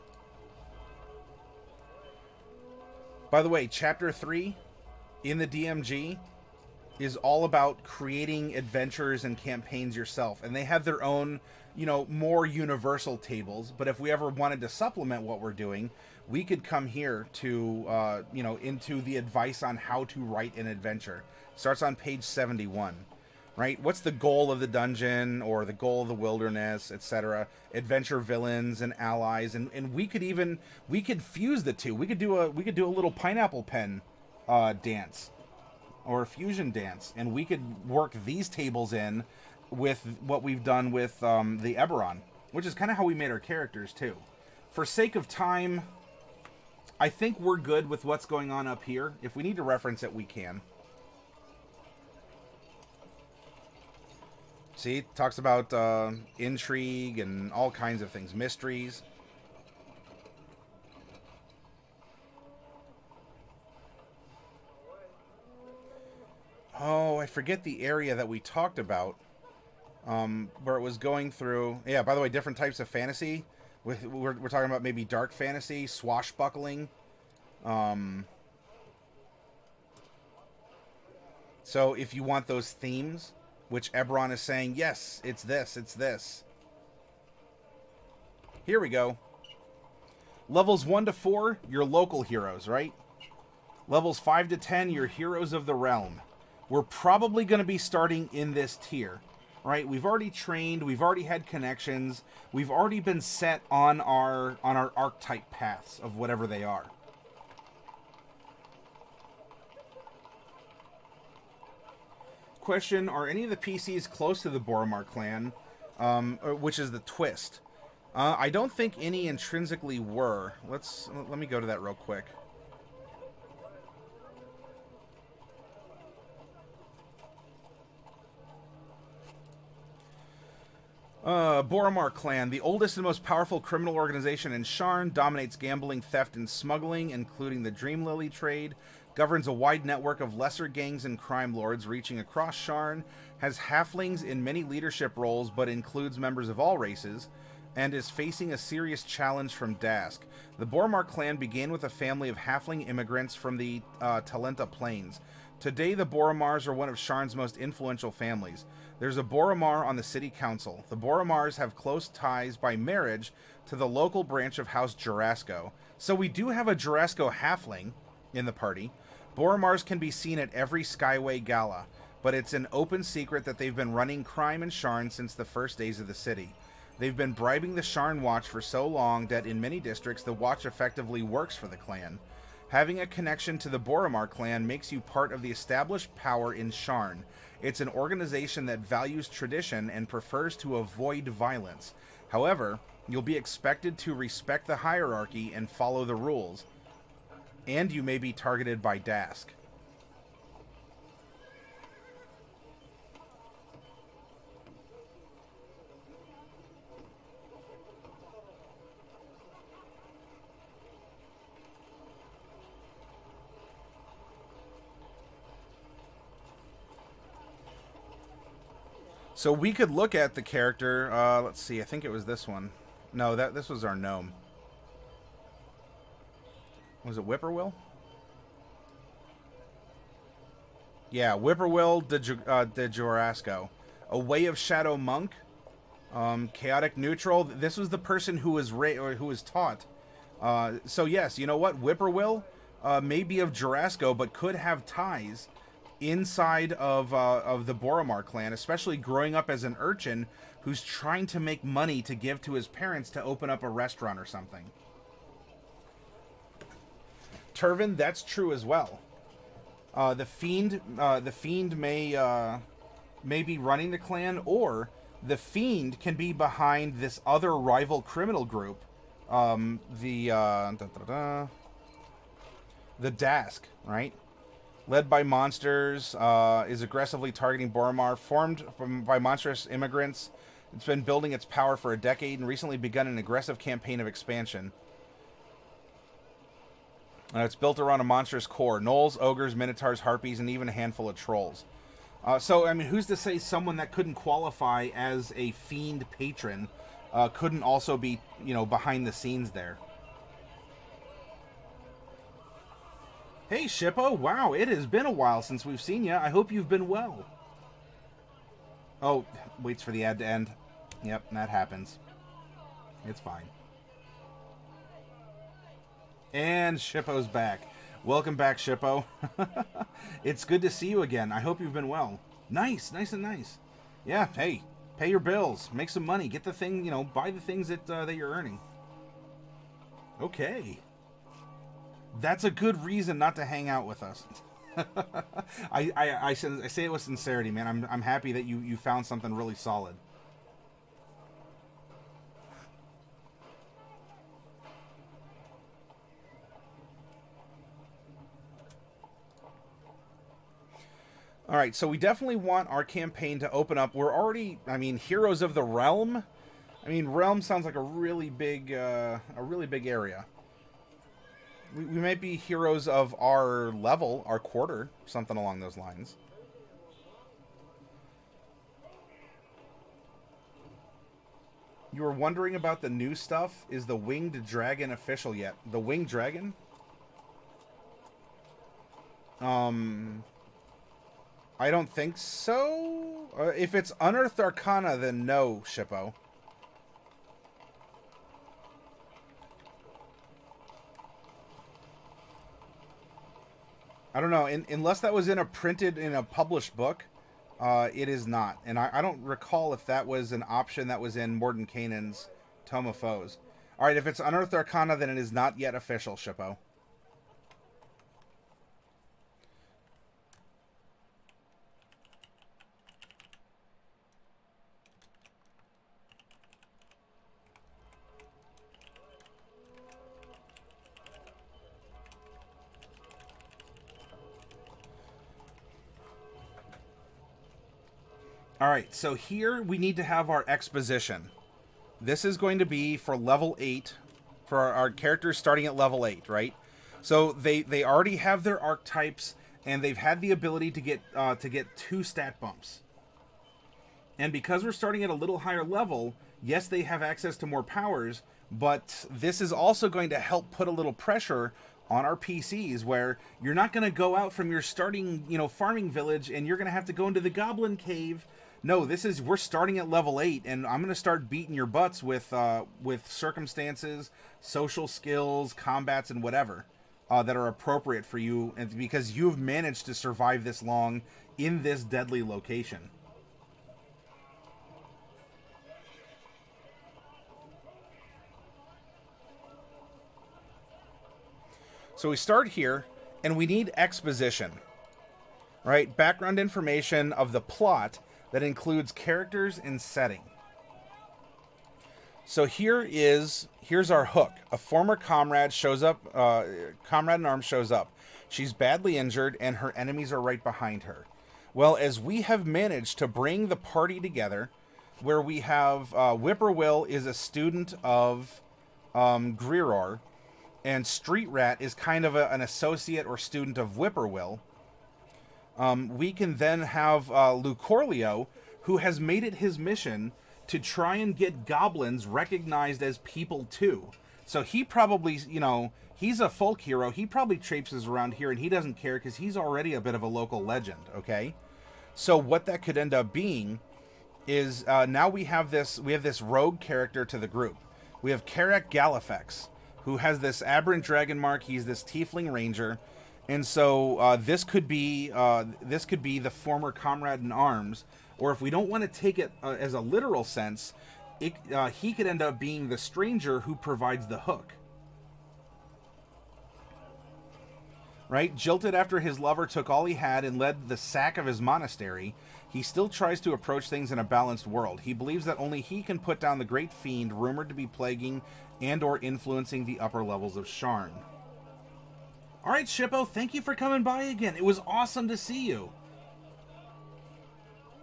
By the way, Chapter 3 in the DMG is all about creating adventures and campaigns yourself. And they have their own, more universal tables. But if we ever wanted to supplement what we're doing, we could come here to, into the advice on how to write an adventure. Starts on page 71. Right? What's the goal of the dungeon or the goal of the wilderness, etc.? Adventure villains and allies, and we could fuse the two. We could do a little pineapple pen dance or a fusion dance, and we could work these tables in with what we've done with the Eberron, which is kind of how we made our characters too. For sake of time, I think we're good with what's going on up here. If we need to reference it, we can. See, it talks about intrigue and all kinds of things, mysteries. Oh, I forget the area that we talked about, where it was going through. Yeah, by the way, different types of fantasy. We're talking about maybe dark fantasy, swashbuckling. So if you want those themes, which Eberron is saying, yes, it's this, it's this. Here we go. Levels 1 to 4, your local heroes, right? Levels 5 to 10, your heroes of the realm. We're probably going to be starting in this tier, right? We've already trained, we've already had connections, we've already been set on our archetype paths of whatever they are. Question, are any of the PCs close to the Boromar clan, which is the twist? I don't think any intrinsically were. Let me go to that real quick. Boromar clan, the oldest and most powerful criminal organization in Sharn, dominates gambling, theft, and smuggling, including the Dream Lily trade, governs a wide network of lesser gangs and crime lords reaching across Sharn, has halflings in many leadership roles but includes members of all races, and is facing a serious challenge from Dask. The Boromar clan began with a family of halfling immigrants from the Talenta Plains. Today, the Boromars are one of Sharn's most influential families. There's a Boromar on the city council. The Boromars have close ties by marriage to the local branch of House Jurasko. So we do have a Jurasko halfling in the party. Boromars can be seen at every Skyway gala, but it's an open secret that they've been running crime in Sharn since the first days of the city. They've been bribing the Sharn Watch for so long that in many districts the Watch effectively works for the clan. Having a connection to the Boromar clan makes you part of the established power in Sharn. It's an organization that values tradition and prefers to avoid violence. However, you'll be expected to respect the hierarchy and follow the rules. And you may be targeted by Dask. So we could look at the character, let's see, I think it was this one. No, this was our gnome. Was it Whippoorwill? Yeah, Whippoorwill de Jorasco. A Way of Shadow Monk. Chaotic Neutral. This was the person who was taught. So yes, you know what? Whippoorwill may be of Jorasco, but could have ties inside of the Boromar clan, especially growing up as an urchin who's trying to make money to give to his parents to open up a restaurant or something. Turvin, that's true as well. The Fiend may be running the clan, or the Fiend can be behind this other rival criminal group, the Dask, right? Led by monsters, is aggressively targeting Boromar. Formed by monstrous immigrants, it's been building its power for a decade and recently begun an aggressive campaign of expansion. It's built around a monstrous core. Gnolls, ogres, minotaurs, harpies, and even a handful of trolls. So, I mean, who's to say someone that couldn't qualify as a Fiend patron couldn't also be, you know, behind the scenes there? Hey, Shippo. Wow, it has been a while since we've seen you. I hope you've been well. Oh, waits for the ad to end. Yep, that happens. It's fine. And Shippo's back. Welcome back, Shippo. It's good to see you again. I hope you've been well. Nice, nice and nice. Yeah, hey, pay your bills. Make some money. Get the thing, you know, buy the things that you're earning. Okay. That's a good reason not to hang out with us. I say it with sincerity, man. I'm happy that you found something really solid. All right, so we definitely want our campaign to open up. We're already, I mean, Heroes of the Realm. I mean, Realm sounds like a really big area. We might be heroes of our level, our quarter, something along those lines. You were wondering about the new stuff. Is the Winged Dragon official yet? The Winged Dragon? I don't think so. If it's Unearthed Arcana, then no, Shippo. I don't know. Unless that was in a published book, it is not. And I don't recall if that was an option that was in Mordenkainen's Tome of Foes. All right, if it's Unearthed Arcana, then it is not yet official, Shippo. All right, so here we need to have our exposition. This is going to be for level 8, for our characters starting at level 8, right? So they already have their archetypes, and they've had the ability to get 2 stat bumps. And because we're starting at a little higher level, yes, they have access to more powers, but this is also going to help put a little pressure on our PCs, where you're not going to go out from your starting, farming village, and you're going to have to go into the Goblin Cave. No, we're starting at level 8, and I'm going to start beating your butts with circumstances, social skills, combats, and whatever that are appropriate for you, and because you've managed to survive this long in this deadly location. So we start here, and we need exposition, right? Background information of the plot that includes characters and setting. So here's our hook. A former comrade shows up. Comrade in arms shows up. She's badly injured, and her enemies are right behind her. Well, as we have managed to bring the party together, where we have Whippoorwill is a student of Greeror, and Street Rat is kind of an associate or student of Whippoorwill. We can then have Lucorlio, who has made it his mission to try and get goblins recognized as people too. So he probably, you know, he's a folk hero. He probably traipses around here and he doesn't care because he's already a bit of a local legend, okay? So what that could end up being is now we have this rogue character to the group. We have Karak Galifex, who has this aberrant dragon mark. He's this tiefling ranger, and so this could be the former comrade in arms, or if we don't want to take it as a literal sense, he could end up being the stranger who provides the hook. Right? Jilted after his lover took all he had and led the sack of his monastery, he still tries to approach things in a balanced world. He believes that only he can put down the great fiend rumored to be plaguing and or influencing the upper levels of Sharn. Alright, Shippo, thank you for coming by again. It was awesome to see you.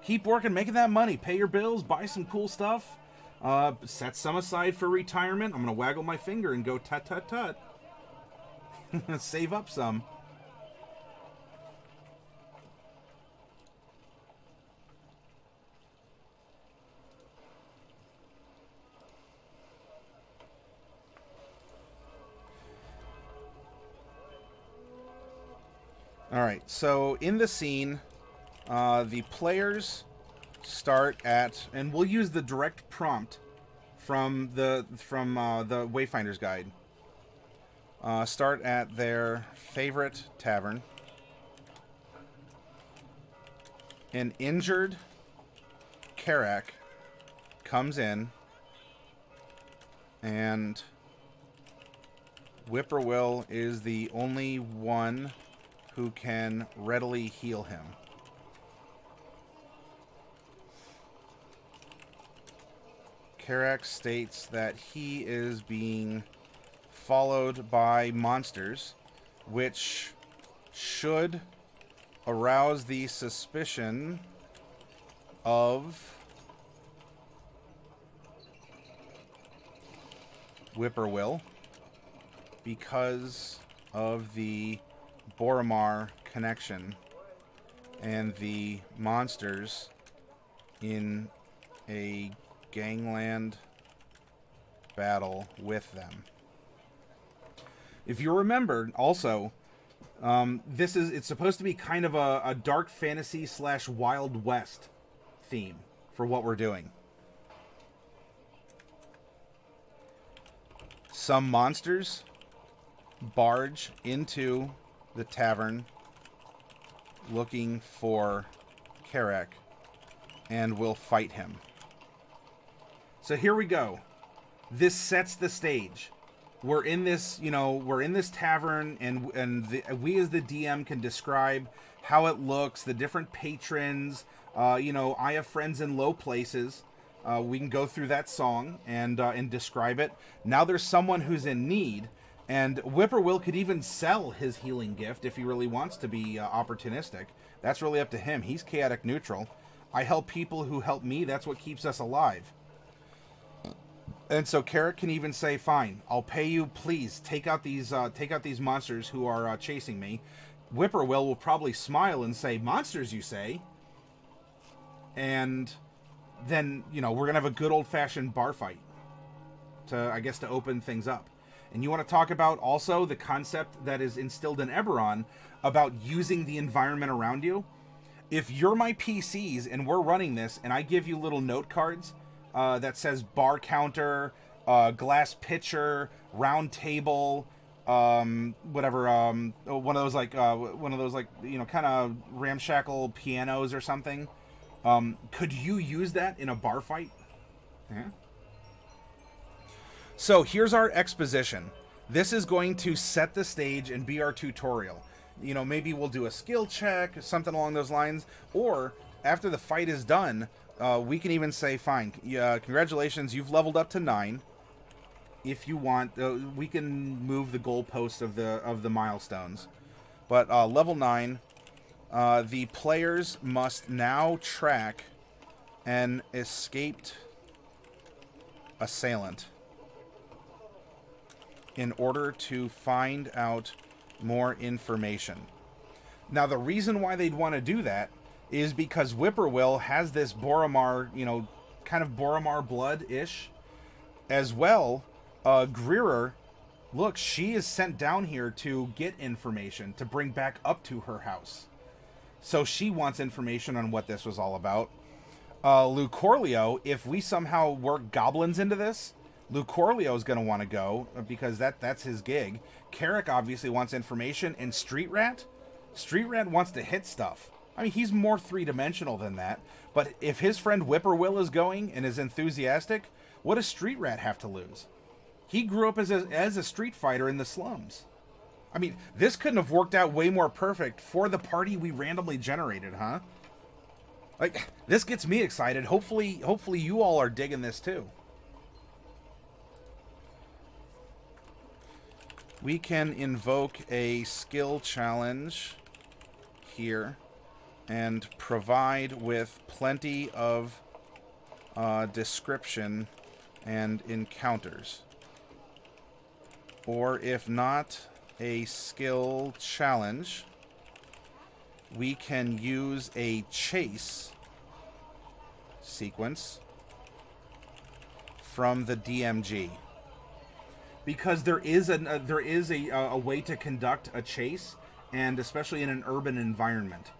Keep working, making that money. Pay your bills, buy some cool stuff. Set some aside for retirement. I'm going to waggle my finger and go tut-tut-tut. Save up some. Alright, so in the scene, the players start at, and we'll use the direct prompt from the Wayfinder's Guide. Start at their favorite tavern. An injured Karak comes in, and Whippoorwill is the only one who can readily heal him. Karak states that he is being followed by monsters, which should arouse the suspicion of Whippoorwill because of the Boromar connection and the monsters in a gangland battle with them. If you remember, also, it's supposed to be kind of a dark fantasy / Wild West theme for what we're doing. Some monsters barge into the tavern looking for Karak and will fight him. So here we go. This sets the stage. We're in this, we're in this tavern, and we as the DM can describe how it looks, the different patrons. I have friends in low places. We can go through that song and describe it. Now there's someone who's in need, and Whippoorwill could even sell his healing gift if he really wants to be opportunistic. That's really up to him. He's chaotic neutral. I help people who help me. That's what keeps us alive. And so Karak can even say, "Fine, I'll pay you. Please take out these monsters who are chasing me." Whippoorwill will probably smile and say, "Monsters, you say?" And then we're gonna have a good old-fashioned bar fight to open things up. And you want to talk about also the concept that is instilled in Eberron about using the environment around you. If you're my PCs and we're running this, and I give you little note cards that says bar counter, glass pitcher, round table, whatever, one of those kind of ramshackle pianos or something. Could you use that in a bar fight? Yeah. So here's our exposition. This is going to set the stage and be our tutorial. Maybe we'll do a skill check, something along those lines. Or after the fight is done, we can even say, "Fine, congratulations, you've leveled up to 9. If you want, we can move the goalposts of the milestones. But level 9, the players must now track an escaped assailant in order to find out more information." Now, the reason why they'd want to do that is because Whippoorwill has this Boromar, kind of Boromar blood-ish, as well Greerer, look, she is sent down here to get information, to bring back up to her house. So she wants information on what this was all about. Lucorlio, if we somehow work goblins into this, Lucorlio is going to want to go, because that's his gig. Carrick obviously wants information, and Street Rat wants to hit stuff. I mean, he's more three-dimensional than that, but if his friend Whippoorwill is going and is enthusiastic, what does Street Rat have to lose? He grew up as a street fighter in the slums. I mean, this couldn't have worked out way more perfect for the party we randomly generated, huh? Like, this gets me excited. Hopefully you all are digging this too. We can invoke a skill challenge here and provide with plenty of description and encounters. Or if not a skill challenge, we can use a chase sequence from the DMG. Because there is a way to conduct a chase, and especially in an urban environment.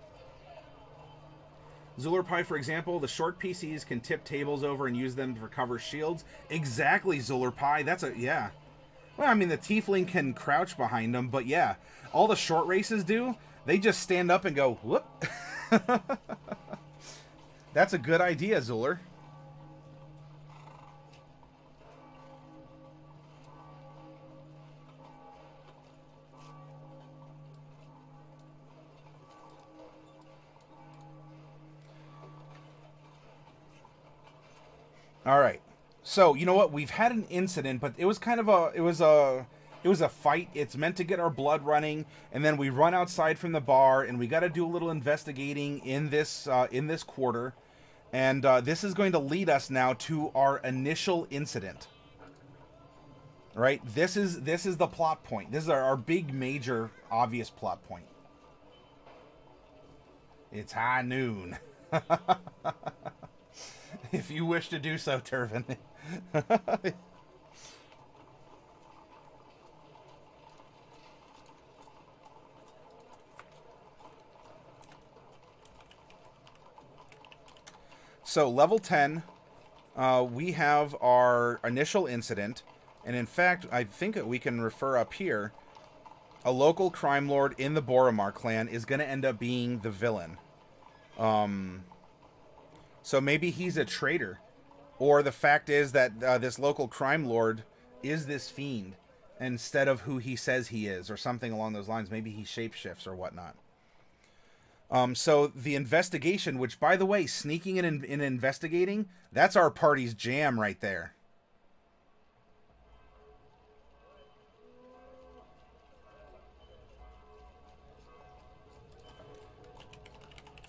Zulurpai, for example, the short PCs can tip tables over and use them to recover shields. Exactly, Zulurpai. Yeah. Well, I mean, the Tiefling can crouch behind them, but yeah, all the short races do, they just stand up and go, whoop. That's a good idea, Zuler. All right. So, you know what? We've had an incident, but it was kind of it was a fight. It's meant to get our blood running, and then we run outside from the bar, and we got to do a little investigating in this quarter, and this is going to lead us now to our initial incident. Right? This is the plot point. This is our big, major, obvious plot point. It's high noon. If you wish to do so, Turvin. So, level 10, we have our initial incident, and in fact, I think that we can refer up here. A local crime lord in the Boromar clan is going to end up being the villain. So maybe he's a traitor. Or the fact is that this local crime lord is this fiend instead of who he says he is, or something along those lines. Maybe he shapeshifts or whatnot. So the investigation, which, by the way, sneaking in and investigating, that's our party's jam right there.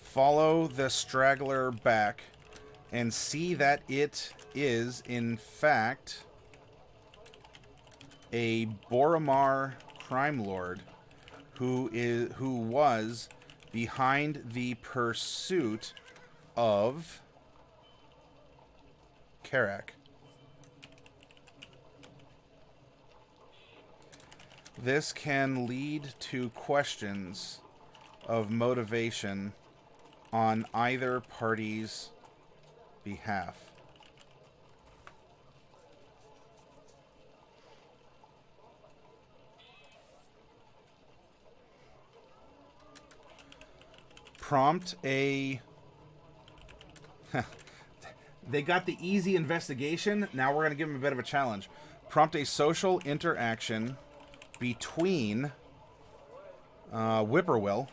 Follow the straggler back and see that it is, in fact, a Boromar crime lord who was behind the pursuit of Carrack. This can lead to questions of motivation on either party's behalf. Prompt a... They got the easy investigation. Now we're going to give them a bit of a challenge. Prompt a social interaction between Whippoorwill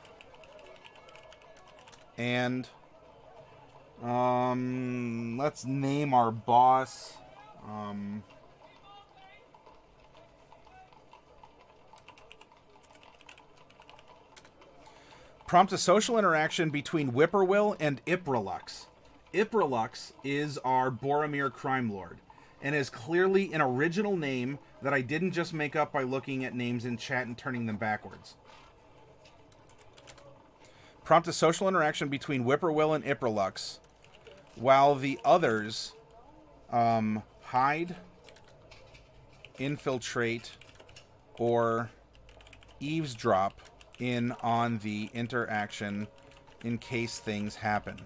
and let's name our boss prompt a social interaction between Whippoorwill and Iprolux. Iprolux is our Boromir crime lord and is clearly an original name that I didn't just make up by looking at names in chat and turning them backwards. Prompt a social interaction between Whippoorwill and Iprolux, while the others hide infiltrate or eavesdrop in on the interaction in case things happen.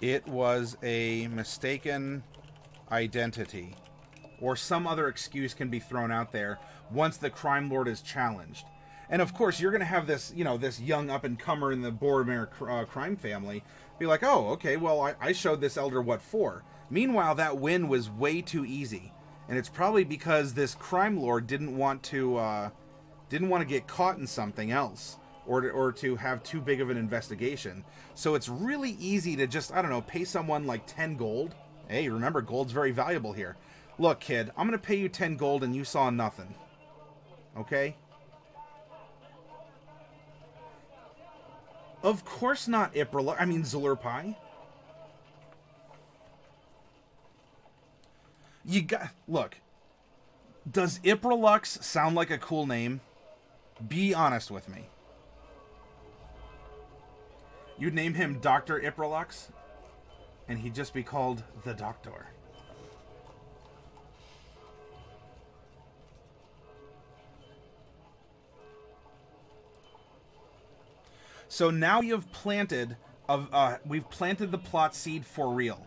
It was a mistaken identity, or some other excuse can be thrown out there once the crime lord is challenged. And of course, you're going to have this, you know, this young up-and-comer in the Boromir crime family be like, oh, okay, well, I showed this elder what for. Meanwhile, that win was way too easy. And it's probably because this crime lord didn't want to get caught in something else, or to have too big of an investigation. So it's really easy to just, I don't know, pay someone like 10 gold. Hey, remember, gold's very valuable here. Look, kid, I'm going to pay you 10 gold and you saw nothing. Okay? Of course not, Zulurpai. Look, does Ipralux sound like a cool name? Be honest with me. You'd name him Dr. Ipralux, and he'd just be called the Doctor. So now we've planted the plot seed for real.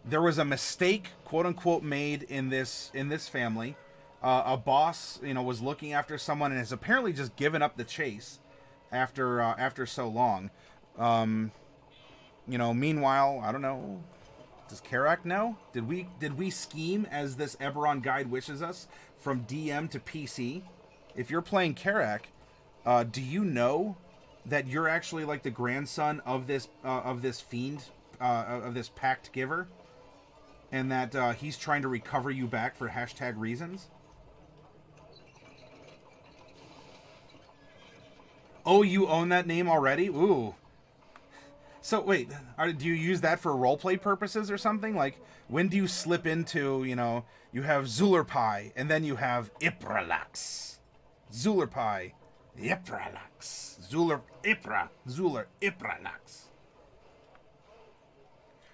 There was a mistake, quote unquote, made in this family. A boss, you know, was looking after someone and has apparently just given up the chase after so long. You know, meanwhile, I don't know. Does Karak know? Did we scheme as this Eberron guide wishes us from DM to PC? If you're playing Karak, do you know that you're actually like the grandson of this fiend, of this pact giver, and that he's trying to recover you back for #reasons? Oh, you own that name already? Ooh. So wait, do you use that for roleplay purposes or something? Like, when do you slip into, you know, you have Zulurpai, and then you have Ipralax. Zulurpai, Ipralax. Zuler Ipralax.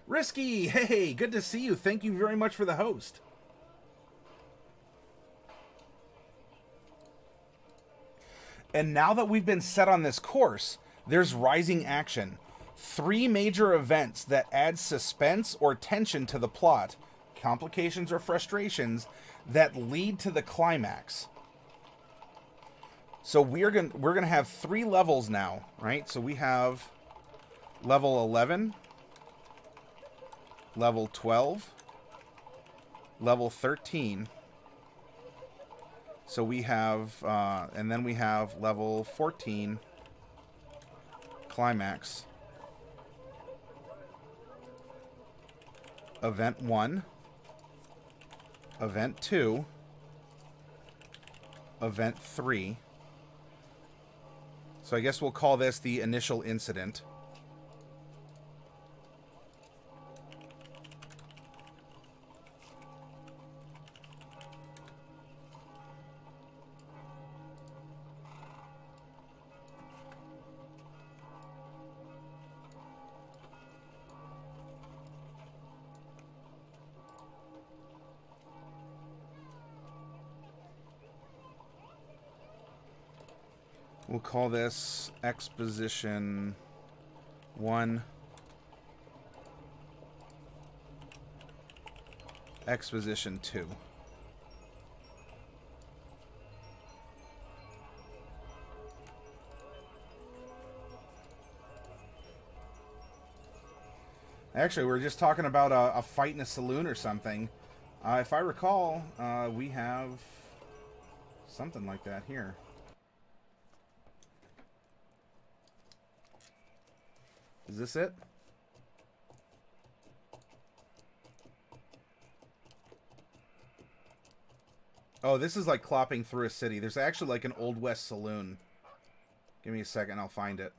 Risky, hey, good to see you. Thank you very much for the host. And now that we've been set on this course, there's rising action. 3 major events that add suspense or tension to the plot, complications or frustrations that lead to the climax. So we're gonna have 3 levels now, right? So we have level 11, level 12, level 13. So we have, and then we have level 14, climax. Event 1, Event 2, Event 3. So I guess we'll call this the initial incident. We'll call this Exposition 1. Exposition 2. Actually, we were just talking about a fight in a saloon or something. If I recall, we have something like that here. Is this it? Oh, this is like clopping through a city. There's actually like an Old West saloon. Give me a second, I'll find it.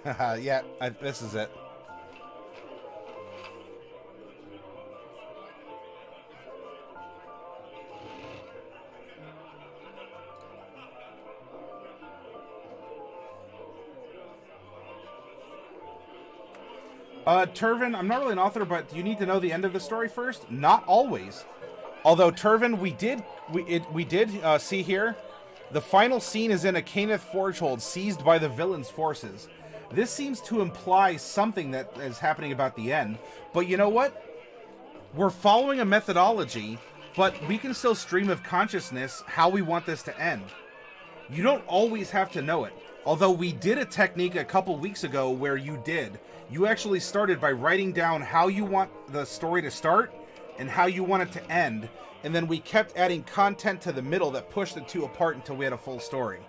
Yeah, this is it. Turvin, I'm not really an author, but do you need to know the end of the story first? Not always. Although Turvin, we did see here, the final scene is in a Caneth Forgehold seized by the villain's forces. This seems to imply something that is happening about the end. But you know what? We're following a methodology, but we can still stream of consciousness how we want this to end. You don't always have to know it. Although we did a technique a couple weeks ago where you did. You actually started by writing down how you want the story to start and how you want it to end. And then we kept adding content to the middle that pushed the two apart until we had a full story.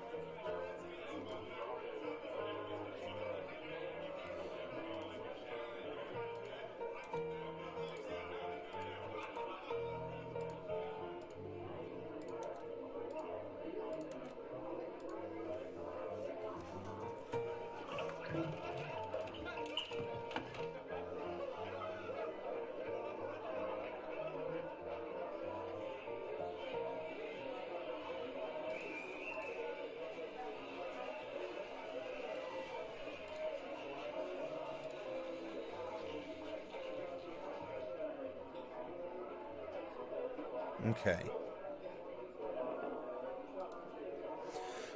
Okay.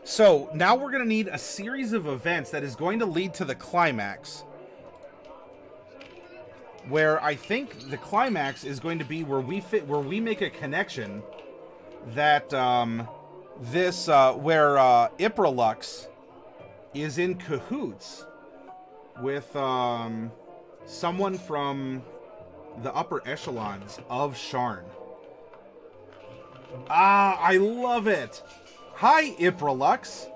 So, now we're going to need a series of events that is going to lead to the climax. Where I think the climax is going to be where we make a connection that where Iprolux is in cahoots with someone from the upper echelons of Sharn. Ah, I love it! Hi, Iprolux!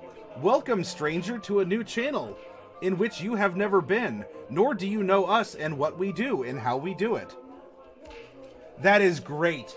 Welcome, stranger, to a new channel, in which you have never been, nor do you know us and what we do and how we do it. That is great.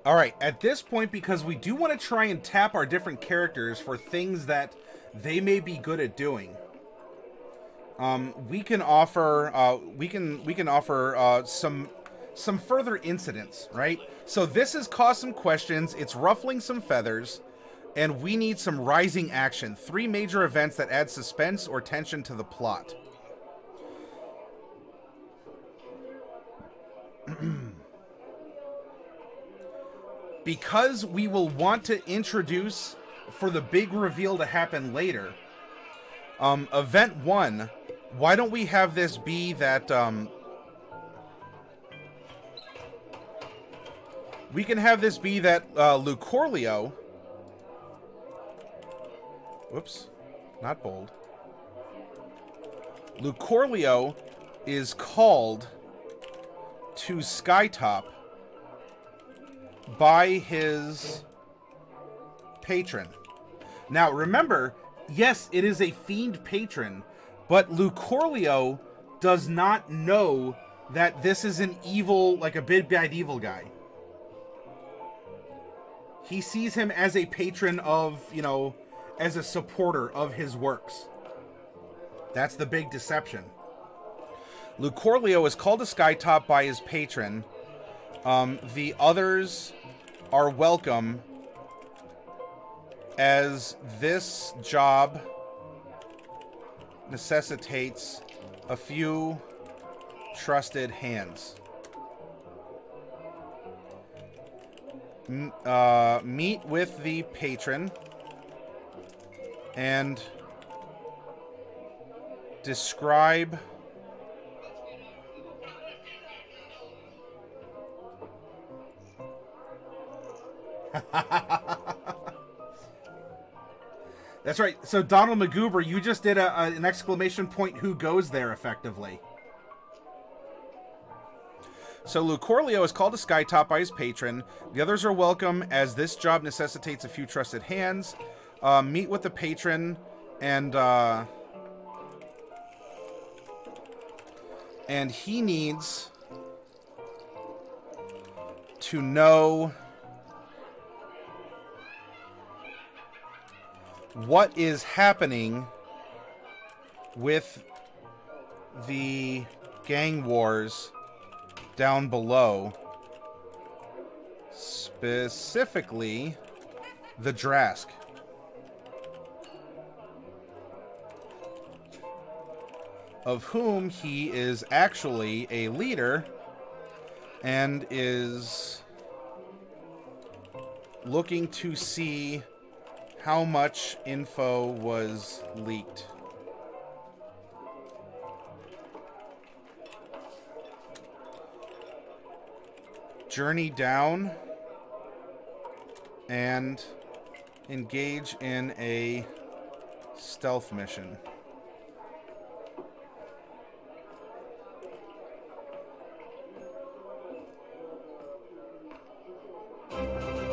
Alright, at this point, because we do want to try and tap our different characters for things that they may be good at doing, we can offer some further incidents, right? So this has caused some questions, it's ruffling some feathers, and we need some rising action. 3 major events that add suspense or tension to the plot. Because we will want to introduce, for the big reveal to happen later, event 1, why don't we have this be that, we can have this be that Lucorlio, whoops, not bold, Lucorlio is called to Skytop by his patron. Now, remember, yes, it is a fiend patron, but Lucorlio does not know that this is an evil, like a big bad evil guy. He sees him as a patron of, you know, as a supporter of his works. That's the big deception. Lucorlio is called to Skytop by his patron. The others are welcome, as this job necessitates a few trusted hands. Meet with the patron and describe That's right. So Donald McGoober, you just did an exclamation point who goes there effectively. So Lucorlio is called to Skytop by his patron. The others are welcome, as this job necessitates a few trusted hands. Meet with the patron, and he needs to know what is happening with the gang wars down below, specifically the Drask. Of whom he is actually a leader and is looking to see how much info was leaked. Journey down and engage in a stealth mission.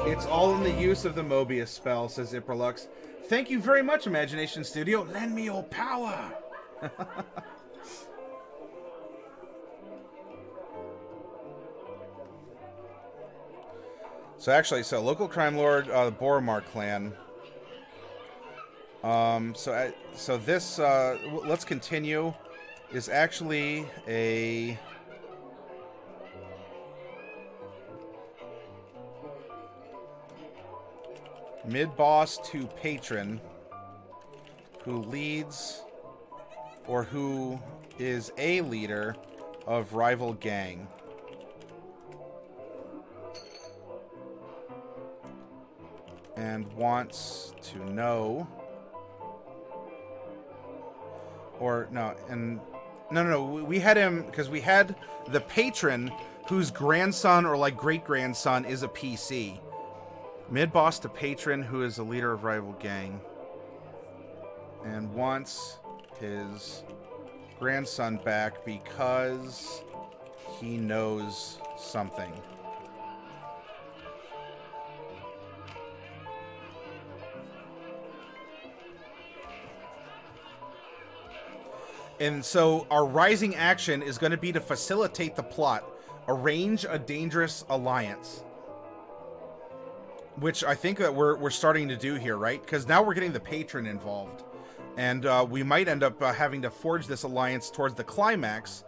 It's all in the use of the Mobius spell, says Iprolux. Thank you very much, Imagination Studio. Lend me your power. So local crime lord, Boromar clan. So this, let's continue, is actually a mid-boss to patron who leads, or who is a leader of rival gang. And wants to know, or no, and no, we had him, because we had the patron whose grandson or like great-grandson is a PC. Mid-boss to patron who is a leader of rival gang and wants his grandson back because he knows something. And so our rising action is going to be to facilitate the plot. Arrange a dangerous alliance. Which I think that we're starting to do here, right? Because now we're getting the patron involved. And we might end up having to forge this alliance towards the climax,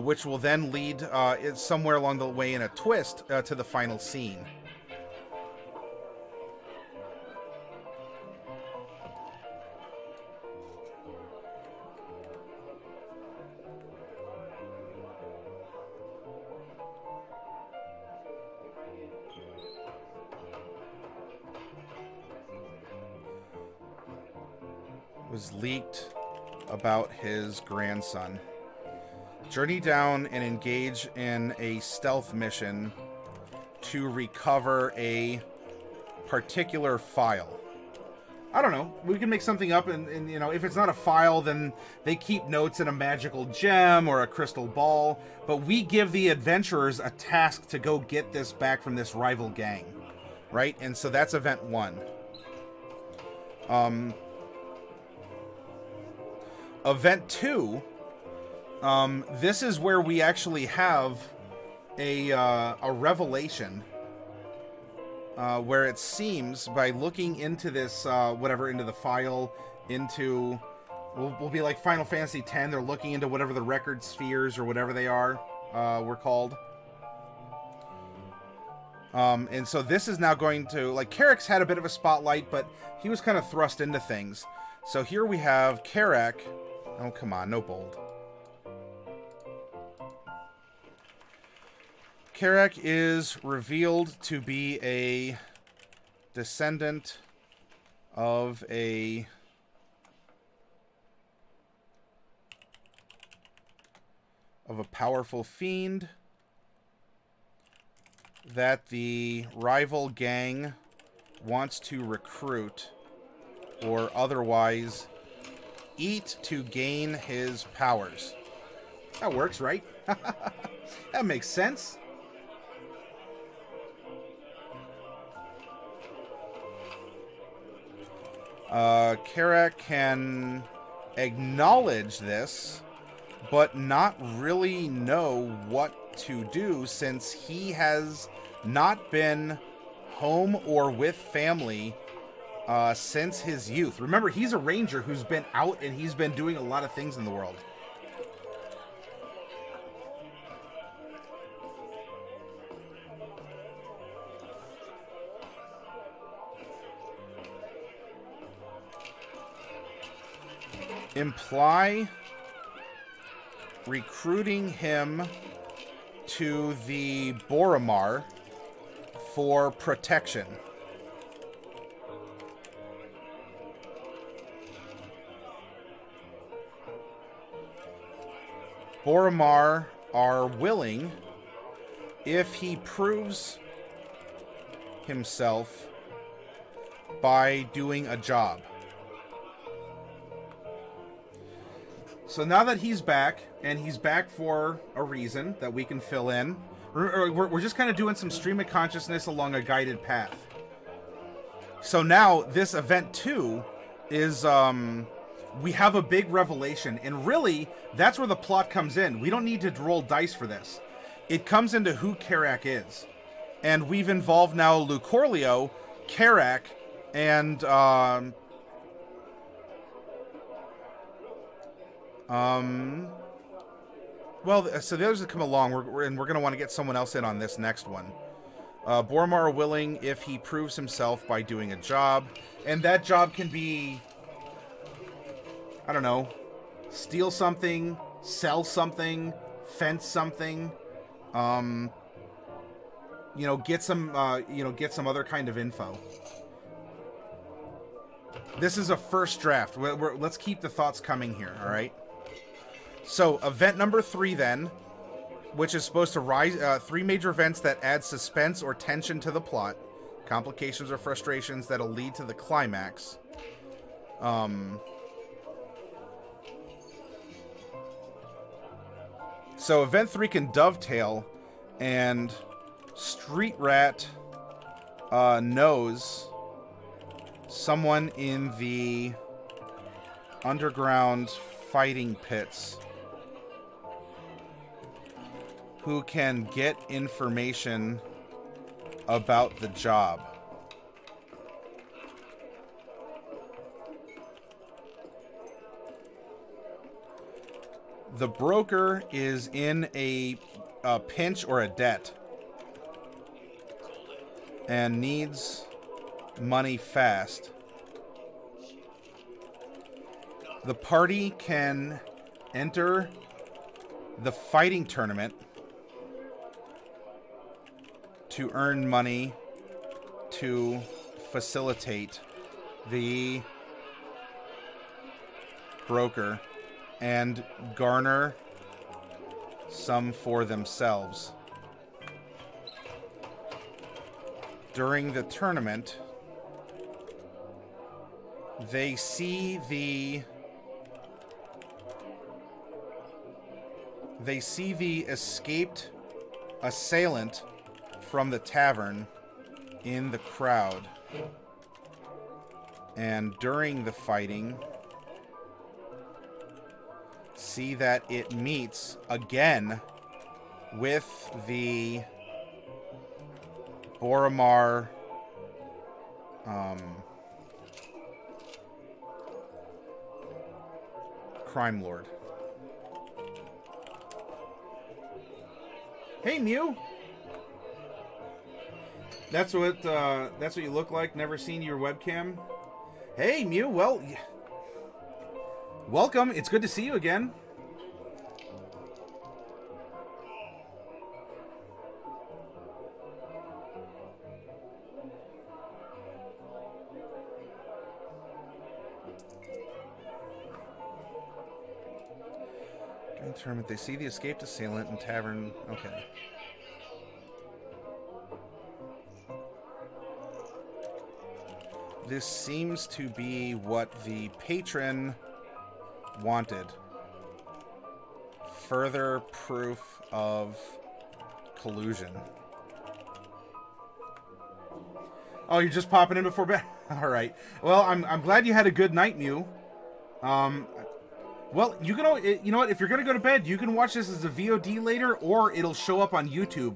which will then lead somewhere along the way in a twist to the final scene. Was leaked about his grandson. Journey down and engage in a stealth mission to recover a particular file. I don't know. We can make something up, and you know, if it's not a file, then they keep notes in a magical gem or a crystal ball. But we give the adventurers a task to go get this back from this rival gang, right? And so that's event 1. Event 2, this is where we actually have a revelation, where it seems, by looking into this, into the file, into, we'll be like Final Fantasy X, they're looking into whatever the record spheres, or whatever they are, were called. And so this is now going to, like, Carrick's had a bit of a spotlight, but he was kind of thrust into things. So here we have Carrick. Oh, come on, no bold. Carrick is revealed to be a descendant of a powerful fiend that the rival gang wants to recruit or otherwise eat to gain his powers. That works, right? That makes sense. Karak can acknowledge this, but not really know what to do since he has not been home or with family since his youth. Remember, he's a ranger who's been out and he's been doing a lot of things in the world. Imply recruiting him to the Boromar for protection. Boromar are willing if he proves himself by doing a job. So now that he's back, and he's back for a reason that we can fill in, we're just kind of doing some stream of consciousness along a guided path. So now this event 2 is, we have a big revelation, and really, that's where the plot comes in. We don't need to roll dice for this. It comes into who Karak is. And we've involved now Lucorlio, Karak, and, well, so the others that come along, we're going to want to get someone else in on this next one. Boromar willing if he proves himself by doing a job. And that job can be, I don't know, steal something, sell something, fence something, get some other kind of info. This is a first draft. Let's keep the thoughts coming here, all right? So, event number 3, then, which is supposed to rise 3 major events that add suspense or tension to the plot, complications or frustrations that'll lead to the climax. So, event 3 can dovetail, and Street Rat knows someone in the underground fighting pits who can get information about the job. The broker is in a pinch or a debt and needs money fast. The party can enter the fighting tournament to earn money to facilitate the broker and garner some for themselves. During the tournament, they see the escaped assailant from the tavern in the crowd. And during the fighting, see that it meets again with the Boromar crime lord. Hey, Mew. That's what you look like. Never seen your webcam. Hey, Mew. Well, welcome. It's good to see you again. Tournament. They see the escaped assailant in tavern. Okay. This seems to be what the patron wanted Further proof of collusion. Oh, you're just popping in before bed? All right. Well, I'm glad you had a good night, Mew. Well, you can, you know what? If you're gonna go to bed, you can watch this as a VOD later, or it'll show up on YouTube,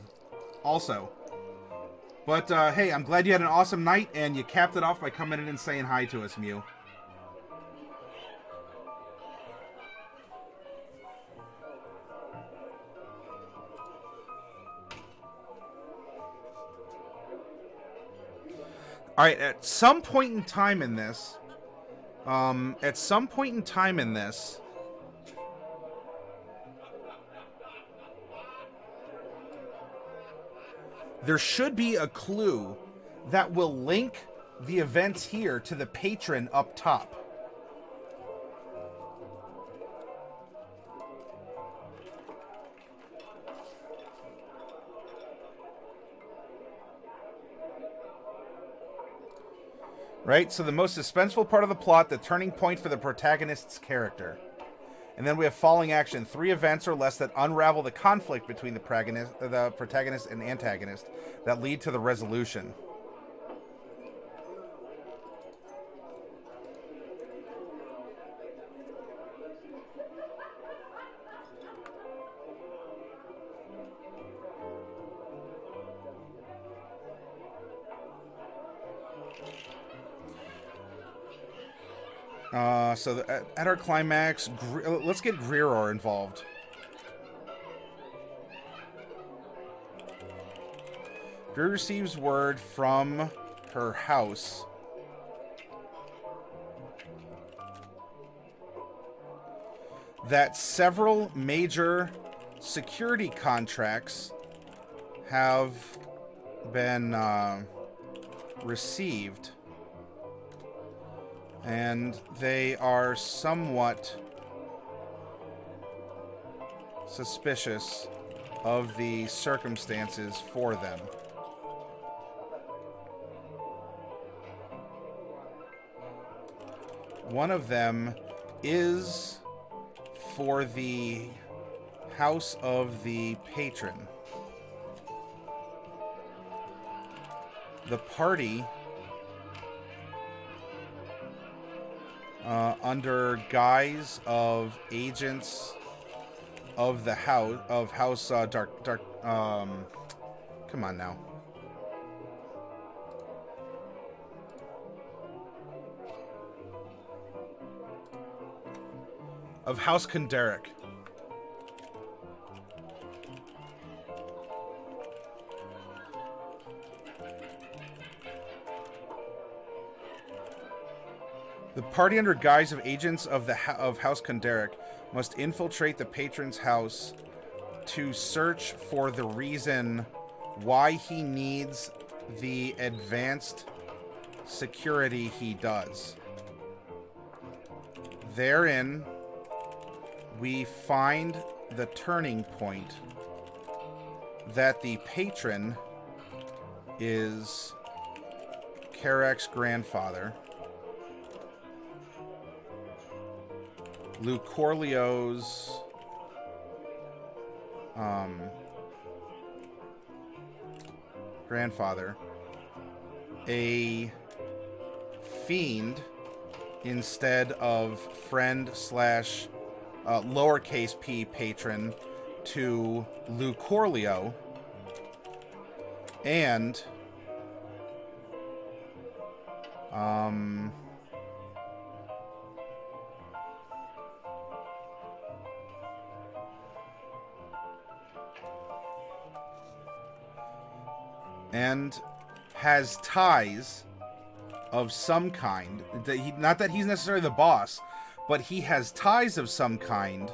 also. But hey, I'm glad you had an awesome night, and you capped it off by coming in and saying hi to us, Mew. All right, at some point in time in this, there should be a clue that will link the events here to the patron up top. Right? So the most suspenseful part of the plot, the turning point for the protagonist's character. And then we have falling action, 3 events or less that unravel the conflict between the protagonist and antagonist that lead to the resolution. So at our climax, let's get Greeror involved. Greer receives word from her house that several major security contracts have been received. And they are somewhat suspicious of the circumstances for them. One of them is for the house of the patron. The party, under guise of agents of the House Dark, come on now. Of House Kunderic. The party, under guise of agents of House Kunderic, must infiltrate the patron's house to search for the reason why he needs the advanced security he does. Therein, we find the turning point that the patron is Karak's grandfather, Lucorlio's grandfather, a fiend instead of friend slash lowercase p patron to Lucorlio, and has ties of some kind. Not that he's necessarily the boss, but he has ties of some kind.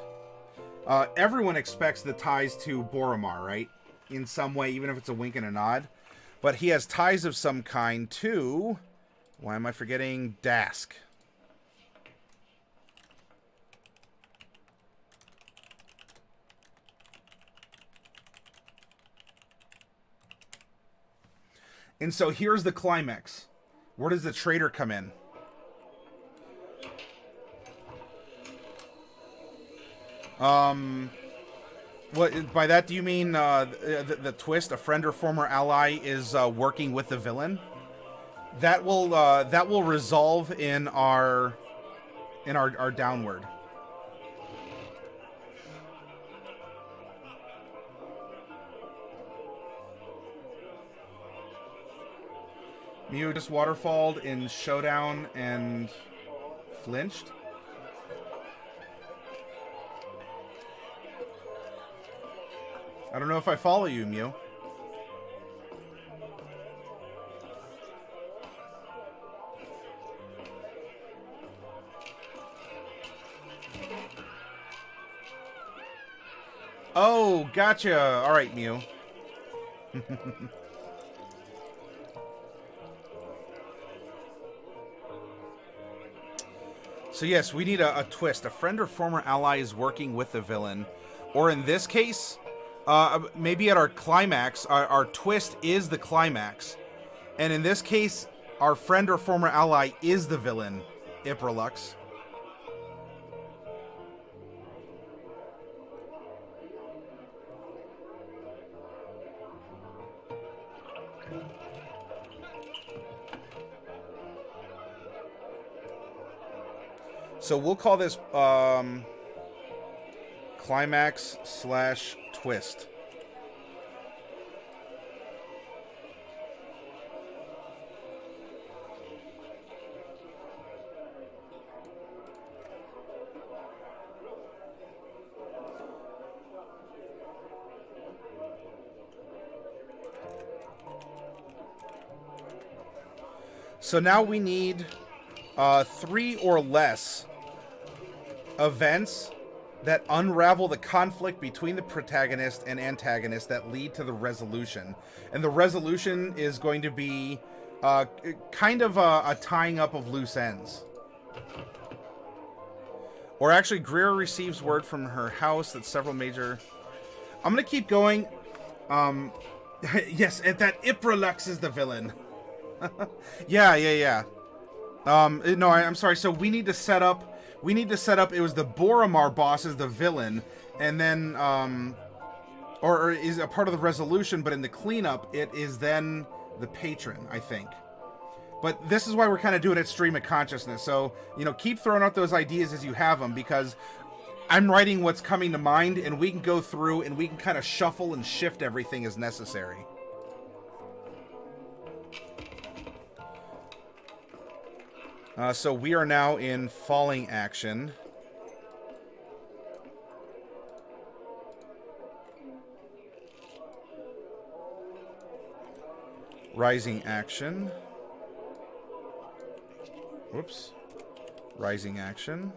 Everyone expects the ties to Boromar, right? In some way, even if it's a wink and a nod. But he has ties of some kind to... Why am I forgetting? Dask. And so here's the climax. Where does the traitor come in? What by that do you mean the twist? A friend or former ally is working with the villain. That will resolve in our downward. Mew just waterfalled in Showdown and flinched. I don't know if I follow you, Mew. Oh, gotcha. All right, Mew. So yes, we need a twist. A friend or former ally is working with the villain. Or in this case, maybe at our climax, our twist is the climax. And in this case, our friend or former ally is the villain, Iprolux. So we'll call this climax/twist. So now we need 3 or less events that unravel the conflict between the protagonist and antagonist that lead to the resolution. And the resolution is going to be kind of a tying up of loose ends. Or actually, Greer receives word from her house that several major... I'm going to keep going. Yes, and that Iprolux is the villain. Yeah. No, I'm sorry. So we need to set up... it was the Boromar boss as the villain, and then, or is a part of the resolution, but in the cleanup, it is then the patron, I think. But this is why we're kind of doing it stream of consciousness. So, keep throwing out those ideas as you have them, because I'm writing what's coming to mind, and we can go through and we can kind of shuffle and shift everything as necessary. So we are now in falling action. Rising action. Whoops. Rising action.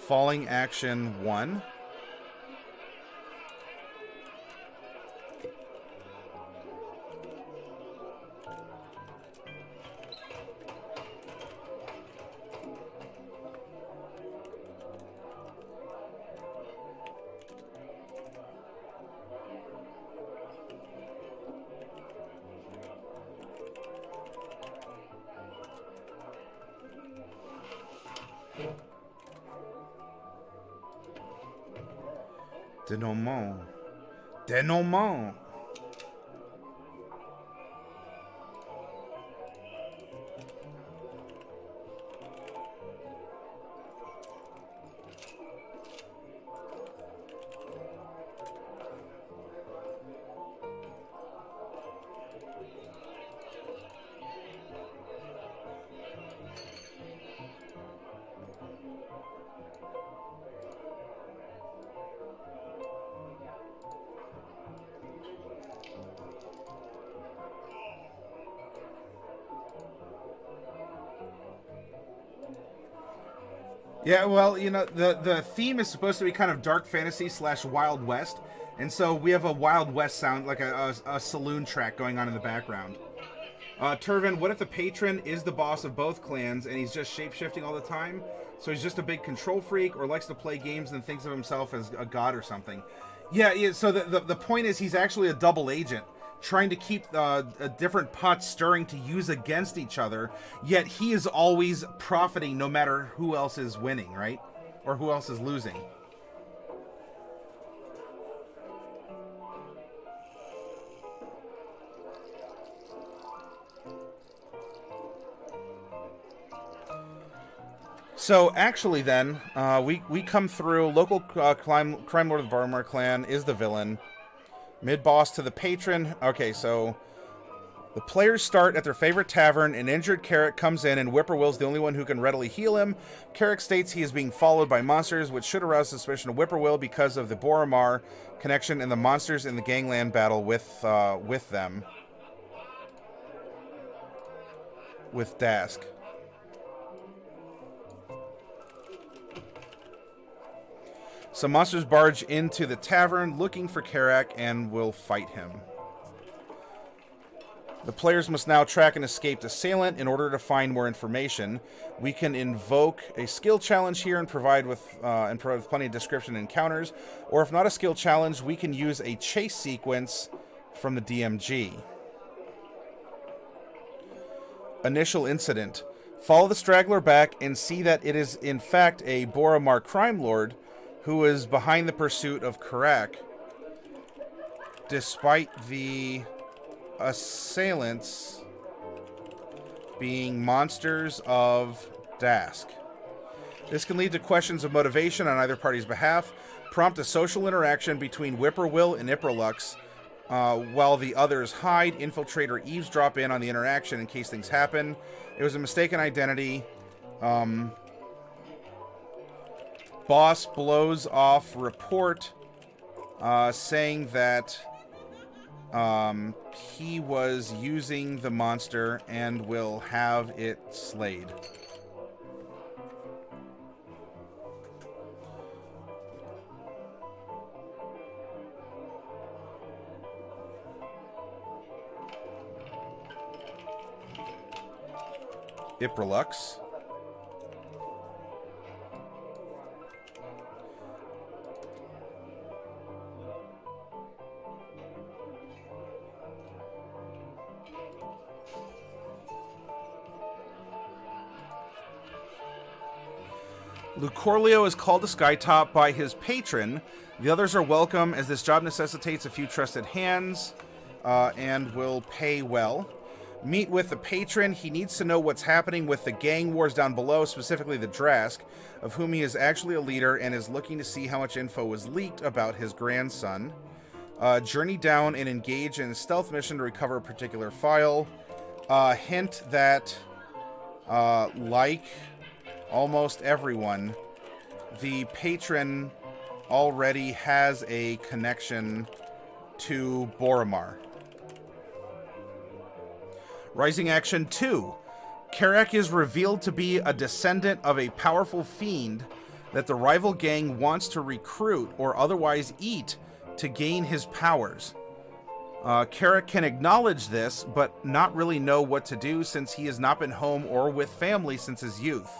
Falling action 1. Denouement. Yeah, well, the theme is supposed to be kind of dark fantasy / Wild West, and so we have a Wild West sound, like a saloon track going on in the background. Turvin, what if the patron is the boss of both clans, and he's just shape-shifting all the time? So he's just a big control freak, or likes to play games and thinks of himself as a god or something? Yeah, so the point is he's actually a double agent. trying to keep different pots stirring to use against each other, yet he is always profiting no matter who else is winning, right? Or who else is losing. So actually then, we come through. Local crime lord of the Boromar clan is the villain. Mid-boss to the patron. Okay, so the players start at their favorite tavern. An injured Carrick comes in, and Whippoorwill's the only one who can readily heal him. Carrick states he is being followed by monsters, which should arouse suspicion of Whippoorwill because of the Boromar connection and the monsters in the gangland battle with them. With Dask. Some monsters barge into the tavern looking for Karak and will fight him. The players must now track an escaped assailant in order to find more information. We can invoke a skill challenge here and provide with plenty of description and encounters. Or if not a skill challenge, we can use a chase sequence from the DMG. Initial incident. Follow the straggler back and see that it is in fact a Boromar crime lord who is behind the pursuit of Karak, despite the assailants being monsters of Dask. This can lead to questions of motivation on either party's behalf, prompt a social interaction between Whippoorwill and Iprolux, while the others hide, infiltrate, or eavesdrop in on the interaction in case things happen. It was a mistaken identity. Boss blows off report saying that he was using the monster and will have it slayed. Iprolux. Lucorlio is called to Skytop by his patron. The others are welcome, as this job necessitates a few trusted hands and will pay well. Meet with the patron. He needs to know what's happening with the gang wars down below, specifically the Drask, of whom he is actually a leader and is looking to see how much info was leaked about his grandson. Journey down and engage in a stealth mission to recover a particular file. Hint that, like almost everyone, the patron already has a connection to Boromar. Rising Action 2. Karak is revealed to be a descendant of a powerful fiend that the rival gang wants to recruit or otherwise eat to gain his powers. Karak can acknowledge this, but not really know what to do since he has not been home or with family since his youth.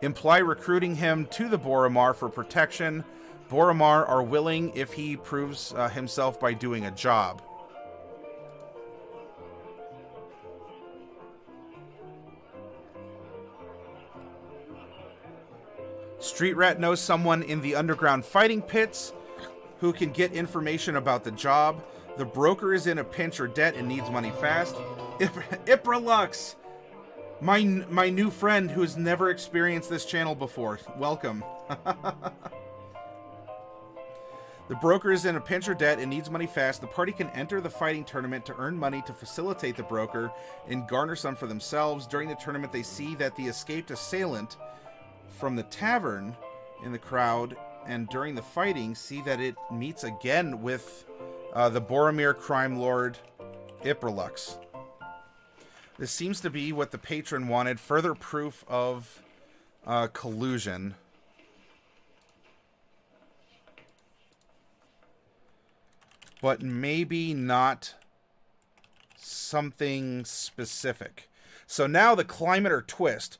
Imply recruiting him to the Boromar for protection. Boromar are willing if he proves himself by doing a job. Street Rat knows someone in the underground fighting pits who can get information about the job. The broker is in a pinch or debt and needs money fast. Iprolux! My new friend who has never experienced this channel before. Welcome. The broker is in a pinch or debt and needs money fast. The party can enter the fighting tournament to earn money to facilitate the broker and garner some for themselves. During the tournament, they see that the escaped assailant from the tavern in the crowd, and during the fighting, see that it meets again with the Boromir crime lord, Iprolux. This seems to be what the patron wanted, further proof of collusion. But maybe not something specific. So now the climate or twist.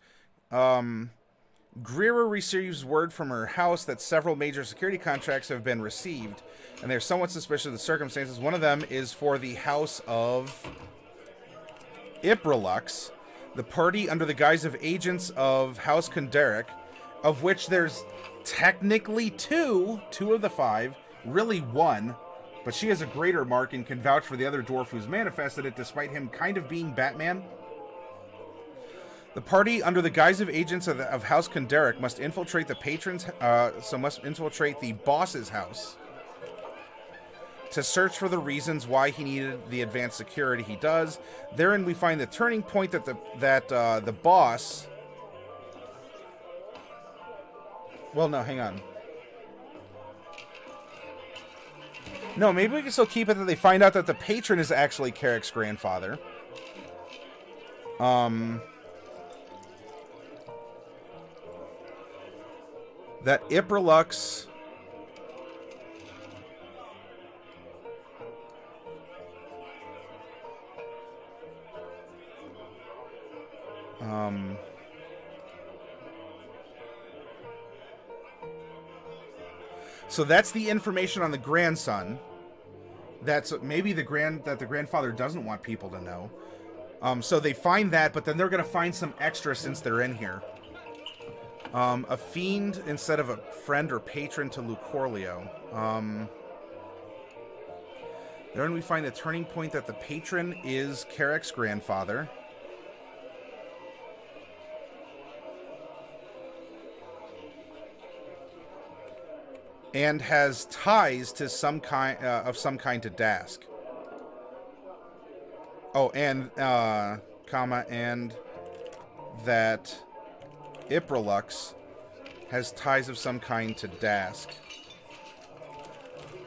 Greer receives word from her house that several major security contracts have been received, and they're somewhat suspicious of the circumstances. One of them is for the house of Iprolux, the party under the guise of agents of House Kunderic, of which there's technically two of the 5, really 1, but she has a greater mark and can vouch for the other dwarf who's manifested it, despite him kind of being Batman. The party, under the guise of agents of House Kunderic, must infiltrate the patron's, must infiltrate the boss's house to search for the reasons why he needed the advanced security he does. Therein, we find the turning point that the boss. Well, no, hang on. No, maybe we can still keep it that they find out that the patron is actually Carrick's grandfather. That Iprolux so that's the information on the grandson. That's maybe the grandfather doesn't want people to know. So they find that, but then they're going to find some extra since they're in here. A fiend instead of a friend or patron to Lucorlio. Then we find the turning point that the patron is Carrick's grandfather. And has ties to some kind to Dask. Oh, and and that Iprolux has ties of some kind to Dask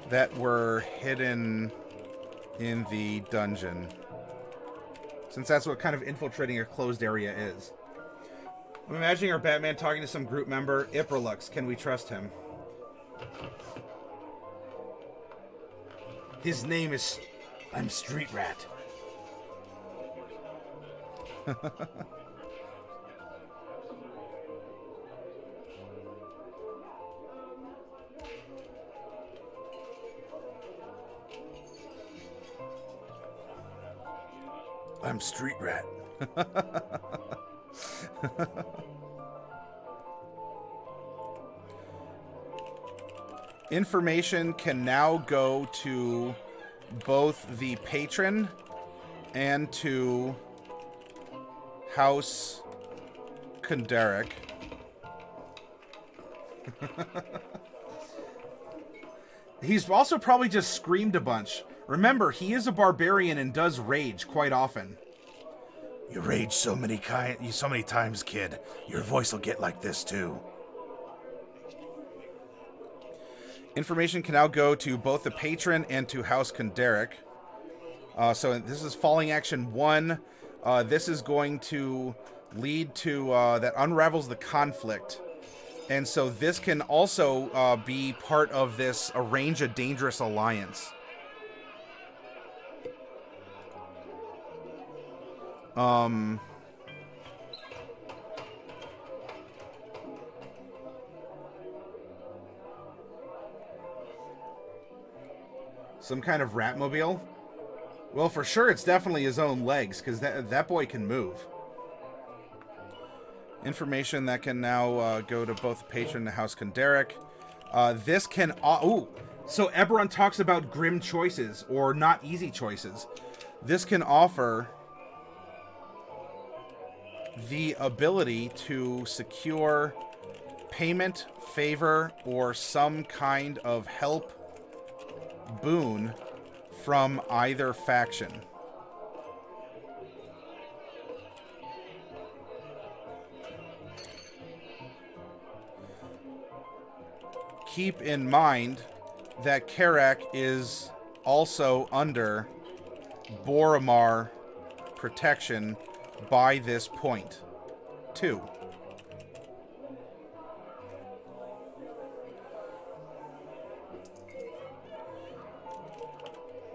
that were hidden in the dungeon. Since that's what kind of infiltrating a closed area is. I'm imagining our Batman talking to some group member. Iprolux, can we trust him? His name is... I'm Street Rat. I'm Street Rat. Information can now go to both the patron and to House Kunderic. He's also probably just screamed a bunch. Remember, he is a barbarian and does rage quite often. You rage so many times, kid. Your voice will get like this too. Information can now go to both the patron and to House Kunderic. So this is Falling Action 1. This is going to lead to... that unravels the conflict. And so this can also be part of this Arrange a Dangerous Alliance. Some kind of Ratmobile? Well, for sure it's definitely his own legs, because that boy can move. Information that can now go to both the patron and House Kunderic. This can... so Eberron talks about grim choices, or not easy choices. This can offer the ability to secure payment, favor, or some kind of help boon from either faction. Keep in mind that Carrick is also under Boromar protection by this point, too.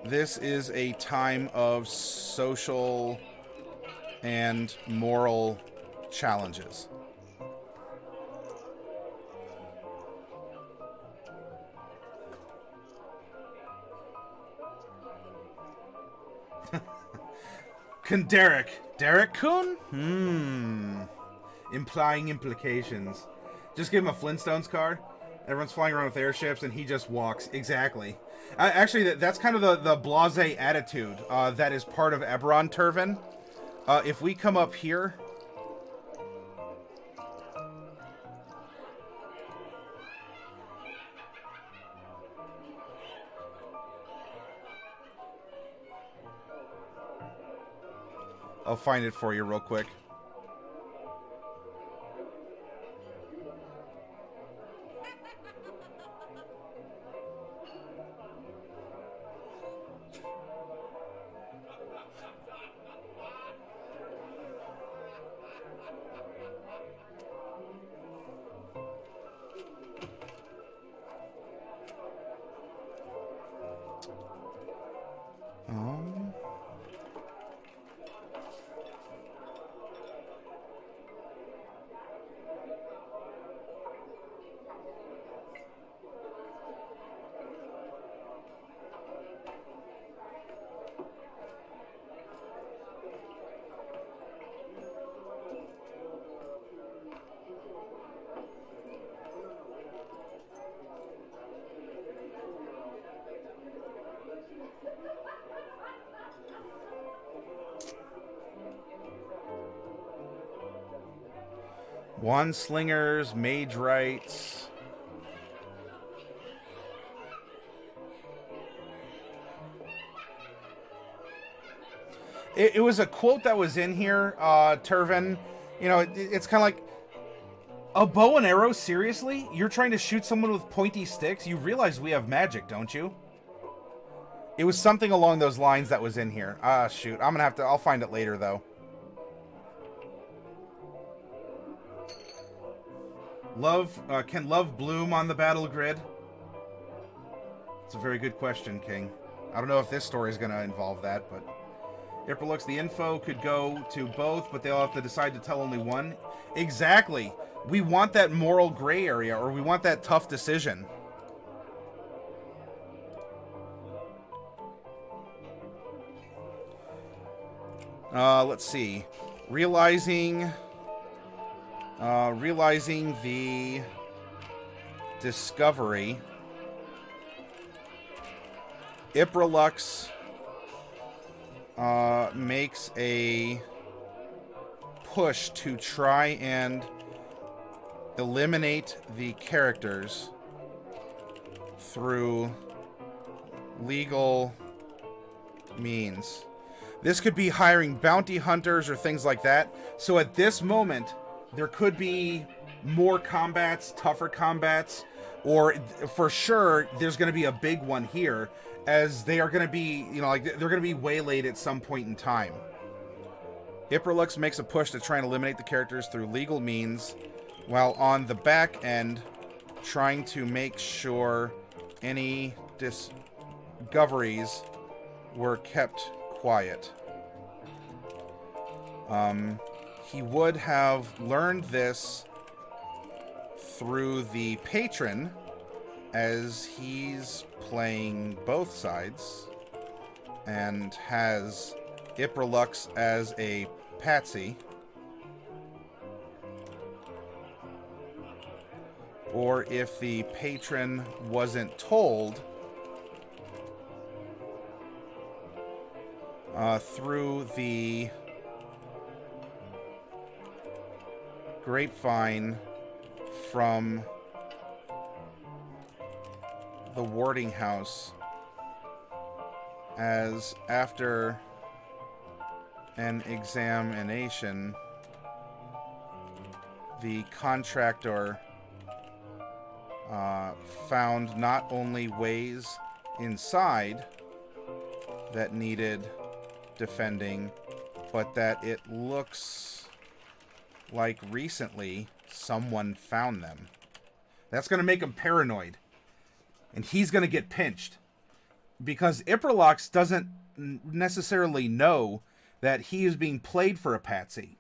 This is a time of social and moral challenges. Derek Kuhn? Implying implications. Just give him a Flintstones card. Everyone's flying around with airships, and he just walks. Exactly. Actually, that's kind of the blasé attitude that is part of Eberron Turvin. If we come up here... I'll find it for you real quick. Wand slingers, mage rights. It was a quote that was in here, Turvin. You know, it's kind of like, a bow and arrow, seriously? You're trying to shoot someone with pointy sticks? You realize we have magic, don't you? It was something along those lines that was in here. Shoot. I'll find it later, though. Can love bloom on the battle grid? It's a very good question, King. I don't know if this story is going to involve that, but... Iprolux, the info could go to both, but they'll have to decide to tell only one. Exactly. We want that moral gray area, or we want that tough decision. Let's see. Realizing the discovery. Iprolux makes a push to try and eliminate the characters through legal means. This could be hiring bounty hunters or things like that. So at this moment, there could be more combats, tougher combats, or for sure, there's going to be a big one here, as they are going to be, you know, like, they're going to be waylaid at some point in time. Iprolux makes a push to try and eliminate the characters through legal means, while on the back end, trying to make sure any discoveries were kept quiet. He would have learned this through the patron, as he's playing both sides and has Iprolux as a patsy. Or if the patron wasn't told, through the grapevine from the warding house, as after an examination, the contractor found not only ways inside that needed defending, but that it looks like recently someone found them. That's going to make him paranoid. And he's going to get pinched. Because Iprolux doesn't necessarily know that he is being played for a patsy.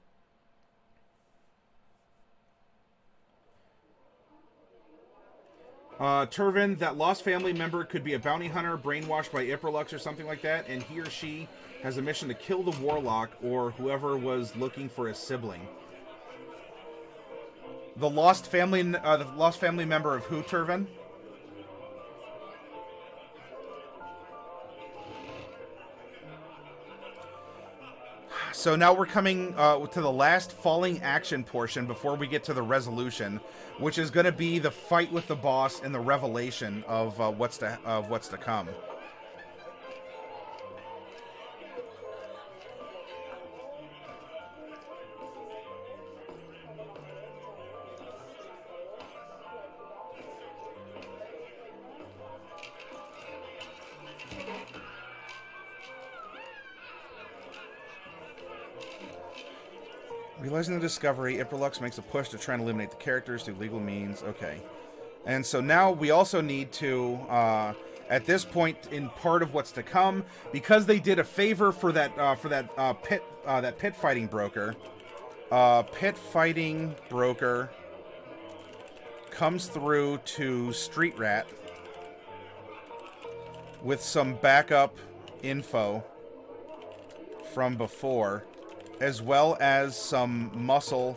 Turvin, that lost family member could be a bounty hunter brainwashed by Iprolux or something like that, and he or she has a mission to kill the warlock or whoever was looking for a sibling. The lost family member of who, Turvin? So now we're coming to the last falling action portion before we get to the resolution, which is going to be the fight with the boss and the revelation of what's to come. Realizing the discovery, Iprolux makes a push to try and eliminate the characters through legal means. Okay. And so now we also need to, at this point in part of what's to come, because they did a favor for that pit fighting broker. Pit fighting broker comes through to Street Rat with some backup info from before, as well as some muscle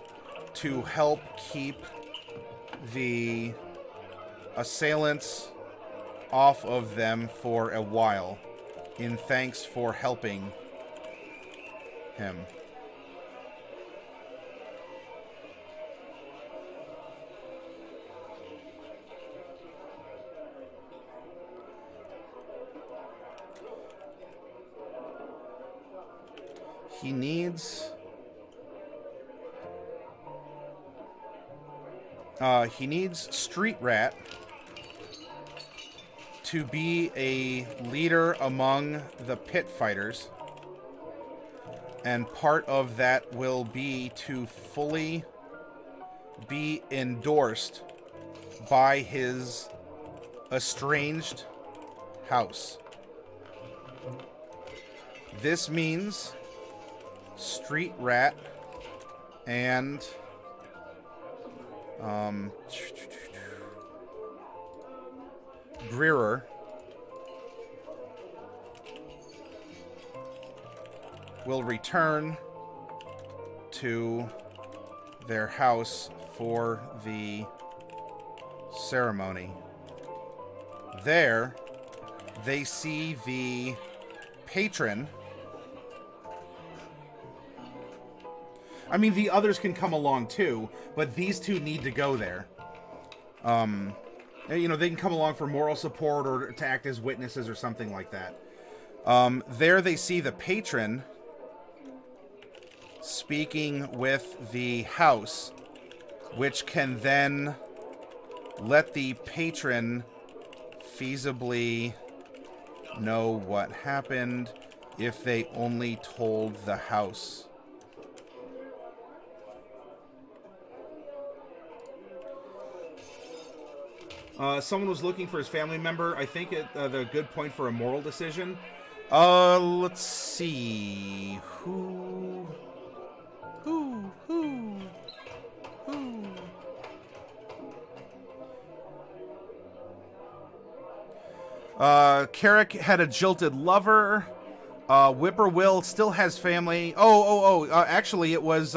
to help keep the assailants off of them for a while, in thanks for helping him. He needs Street Rat to be a leader among the pit fighters, and part of that will be to fully be endorsed by his estranged house. This means Street Rat and Greerer will return to their house for the ceremony. There, they see the patron. I mean, the others can come along too, but these two need to go there. You know, they can come along for moral support or to act as witnesses or something like that. There they see the patron speaking with the house, which can then let the patron feasibly know what happened if they only told the house. Someone was looking for his family member. I think the good point for a moral decision. Let's see. Who? Carrick had a jilted lover. Whippoorwill still has family. Actually, it was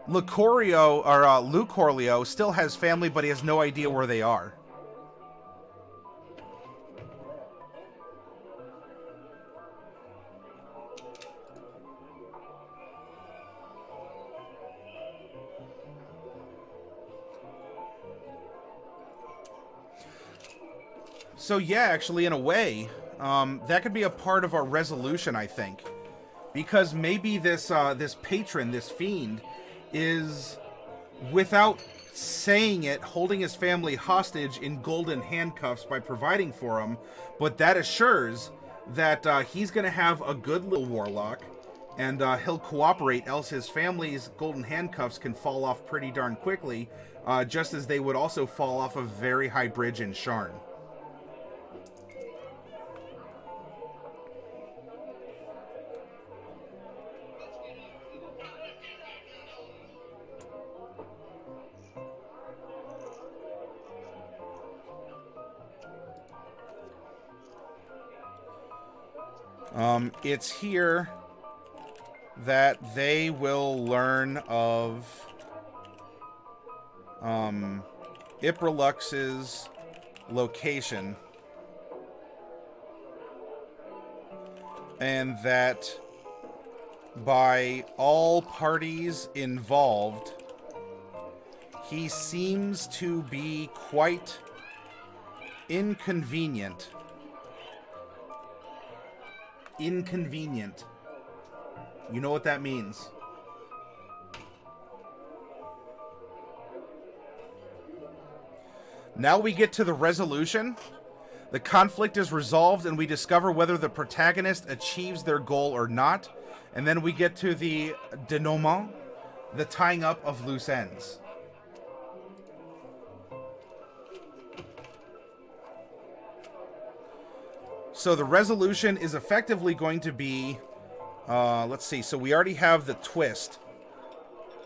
Lucorio, or Lucorlio still has family, but he has no idea where they are. So yeah, actually, in a way, that could be a part of our resolution, I think. Because maybe this patron, this fiend, is, without saying it, holding his family hostage in golden handcuffs by providing for him, but that assures that he's going to have a good little warlock, and he'll cooperate, else his family's golden handcuffs can fall off pretty darn quickly, just as they would also fall off a very high bridge in Sharn. It's here that they will learn of Ipralux's location, and that by all parties involved, he seems to be quite inconvenient. Inconvenient. You know what that means. Now we get to the resolution. The conflict is resolved, and we discover whether the protagonist achieves their goal or not. And then we get to the denouement, the tying up of loose ends. So the resolution is effectively going to be, let's see, so we already have the twist.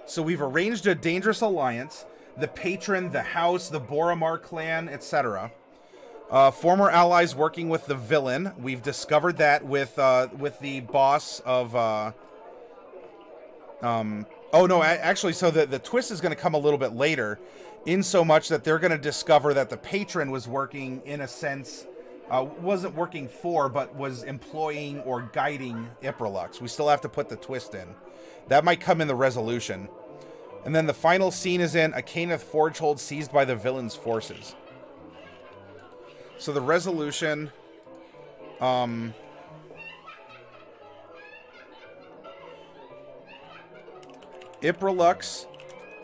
So we've arranged a dangerous alliance, the patron, the house, the Boromar clan, etc. Former allies working with the villain. We've discovered that with the boss of, oh no, actually, so the twist is going to come a little bit later, in so much that they're going to discover that the patron was working, in a sense, wasn't working for, but was employing or guiding Ipralux. We still have to put the twist in. That might come in the resolution. And then the final scene is in a Caneth Forgehold seized by the villain's forces. So the resolution, Ipralux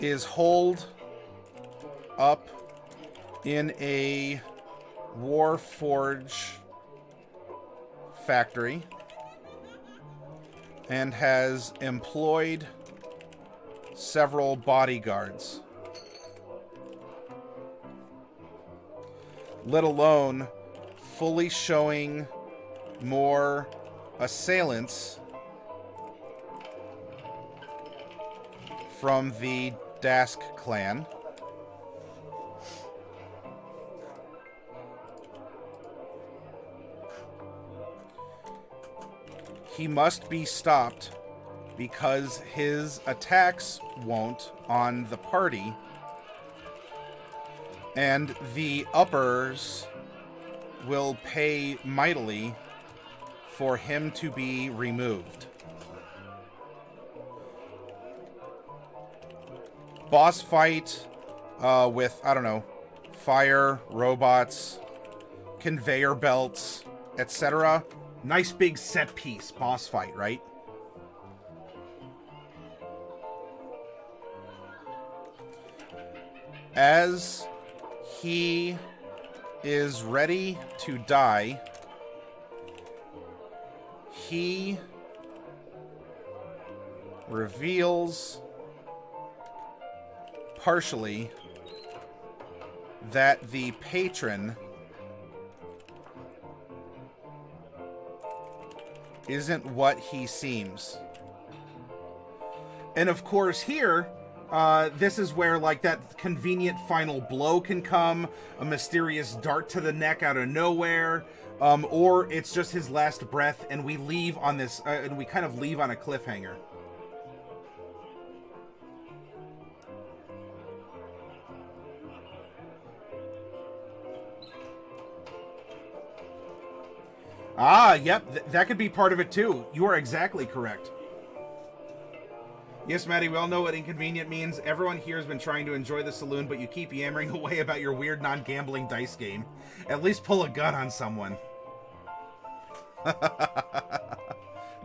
is holed up in a Warforge factory and has employed several bodyguards, let alone fully showing more assailants from the Dask clan. He must be stopped because his attacks won't on the party, and the uppers will pay mightily for him to be removed. Boss fight with, I don't know, fire, robots, conveyor belts, etc. Nice big set piece boss fight, right? As he is ready to die, he reveals partially that the patron isn't what he seems. And of course here, this is where like that convenient final blow can come, a mysterious dart to the neck out of nowhere, or it's just his last breath and we leave on this, and we kind of leave on a cliffhanger. Ah, yep, that could be part of it too. You are exactly correct. Yes, Maddie, we all know what inconvenient means. Everyone here has been trying to enjoy the saloon, but you keep yammering away about your weird non-gambling dice game. At least pull a gun on someone.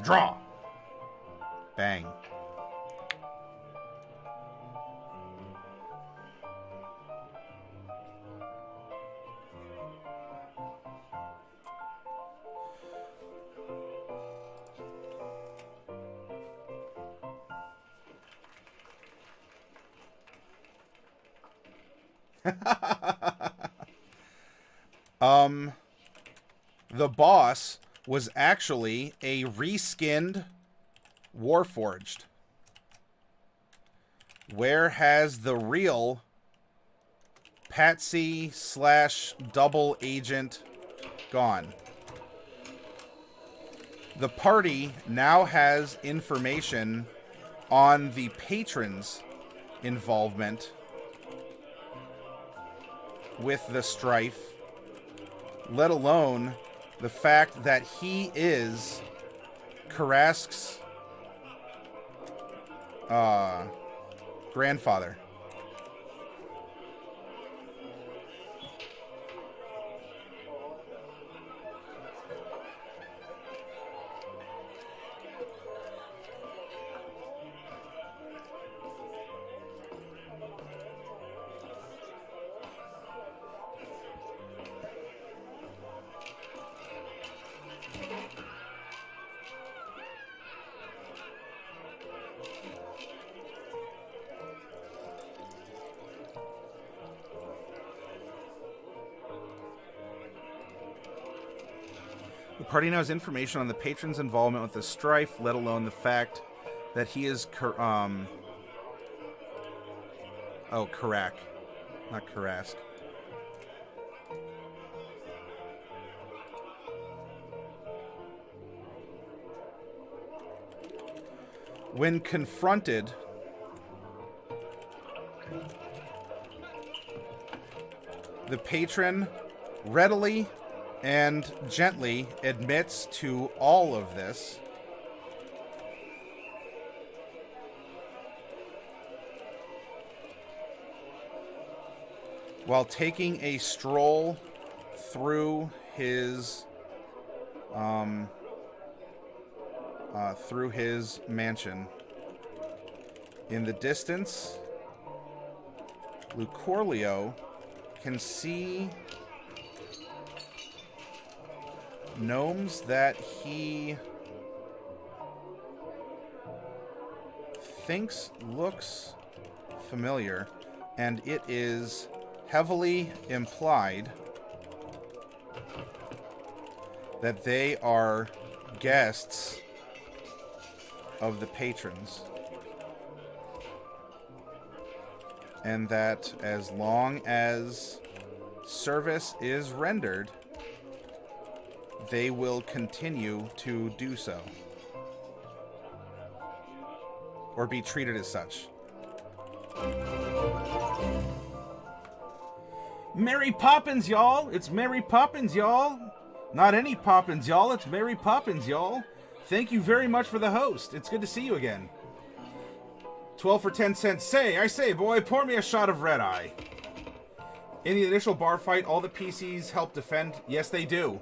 Draw. Bang. The boss was actually a reskinned Warforged. Where has the real Patsy / double agent gone? The party now has information on the patron's involvement with the strife, let alone the fact that he is Karask's grandfather. The party now has information on the patron's involvement with the strife, let alone the fact that he is Karak, not Karask. When confronted, the patron readily and gently admits to all of this. While taking a stroll through his mansion. In the distance, Lucorlio can see gnomes that he thinks looks familiar, and it is heavily implied that they are guests of the patrons, and that as long as service is rendered, they will continue to do so, or be treated as such. Mary Poppins, y'all! It's Mary Poppins, y'all! Not any Poppins, y'all. It's Mary Poppins, y'all. Thank you very much for the host. It's good to see you again. 12 for 10 cents. I say, boy, pour me a shot of red eye. In the initial bar fight, all the PCs help defend. Yes, they do.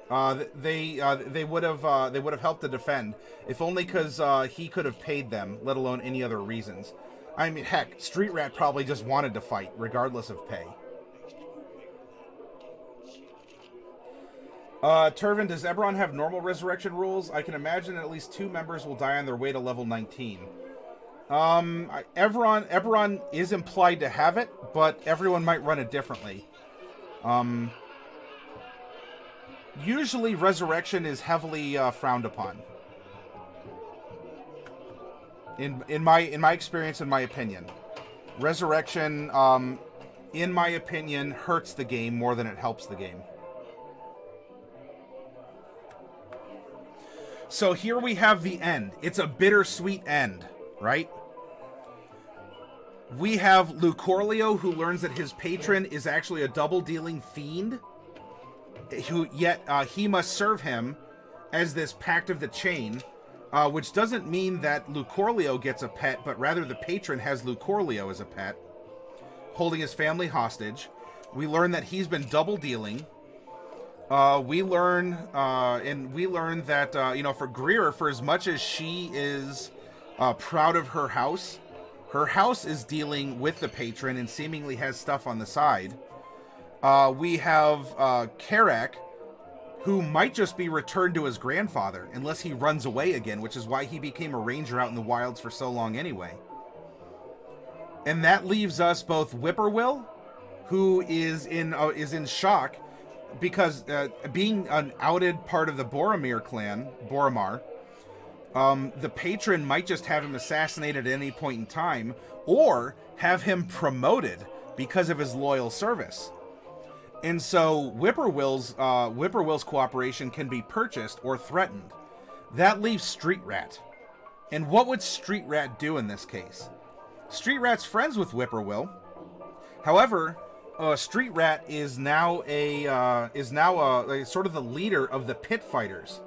They would have helped to defend, if only because he could have paid them, let alone any other reasons. I mean, heck, Street Rat probably just wanted to fight, regardless of pay. Turvin, does Eberron have normal resurrection rules? I can imagine at least 2 members will die on their way to level 19. Eberron is implied to have it, but everyone might run it differently. Usually resurrection is heavily frowned upon. In my experience, in my opinion. Resurrection, in my opinion, hurts the game more than it helps the game. So here we have the end. It's a bittersweet end, right? We have Lucorlio, who learns that his patron is actually a double-dealing fiend, yet he must serve him as this Pact of the Chain, which doesn't mean that Lucorlio gets a pet, but rather the patron has Lucorlio as a pet, holding his family hostage. We learn that he's been double-dealing. We learn that, for Greer, for as much as she is proud of her house is dealing with the patron and seemingly has stuff on the side. We have Karak, who might just be returned to his grandfather, unless he runs away again, which is why he became a ranger out in the wilds for so long anyway. And that leaves us both Whippoorwill, who is in shock, because being an outed part of the Boromir clan, Boromar, the patron might just have him assassinated at any point in time, or have him promoted because of his loyal service. And so Whippoorwill's cooperation can be purchased or threatened. That leaves Street Rat. And what would Street Rat do in this case? Street Rat's friends with Whippoorwill. However, Street Rat is now a sort of the leader of the pit fighters.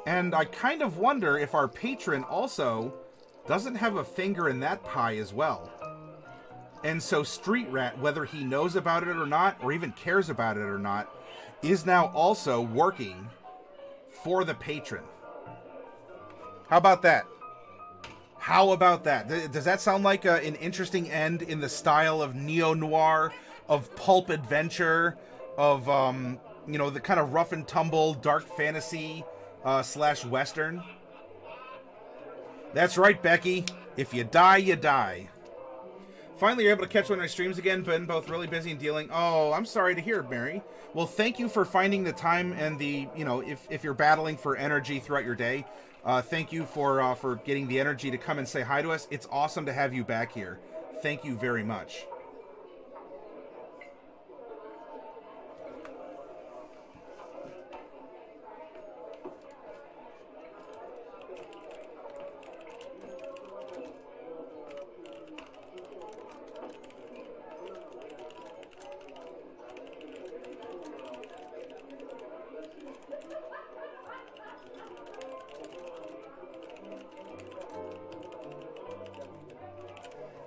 And I kind of wonder if our patron also doesn't have a finger in that pie as well. And so Street Rat, whether he knows about it or not, or even cares about it or not, is now also working for the patron. How about that? How about that? Does that sound like an interesting end in the style of neo-noir, of pulp adventure, of, the kind of rough and tumble dark fantasy / western? That's right, Becky. If you die, you die. Finally, you're able to catch one of my streams again. Been both really busy and dealing. Oh, I'm sorry to hear, Mary. Well, thank you for finding the time and the, if you're battling for energy throughout your day, thank you for getting the energy to come and say hi to us. It's awesome to have you back here. Thank you very much.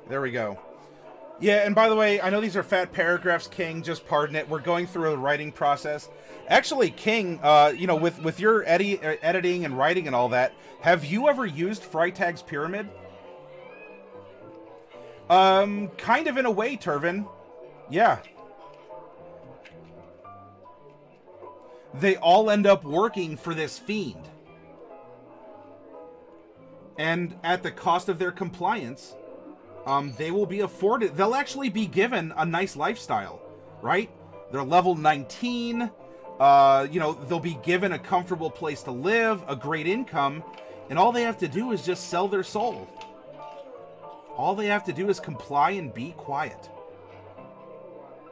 There we go. Yeah, and by the way, I know these are fat paragraphs, King. Just pardon it. We're going through a writing process. Actually, King, with your editing and writing and all that, have you ever used Freytag's pyramid? Kind of in a way, Turvin. Yeah. They all end up working for this fiend. And at the cost of their compliance, they will be afforded, they'll actually be given a nice lifestyle, right? They're level 19, they'll be given a comfortable place to live, a great income, and all they have to do is just sell their soul. All they have to do is comply and be quiet.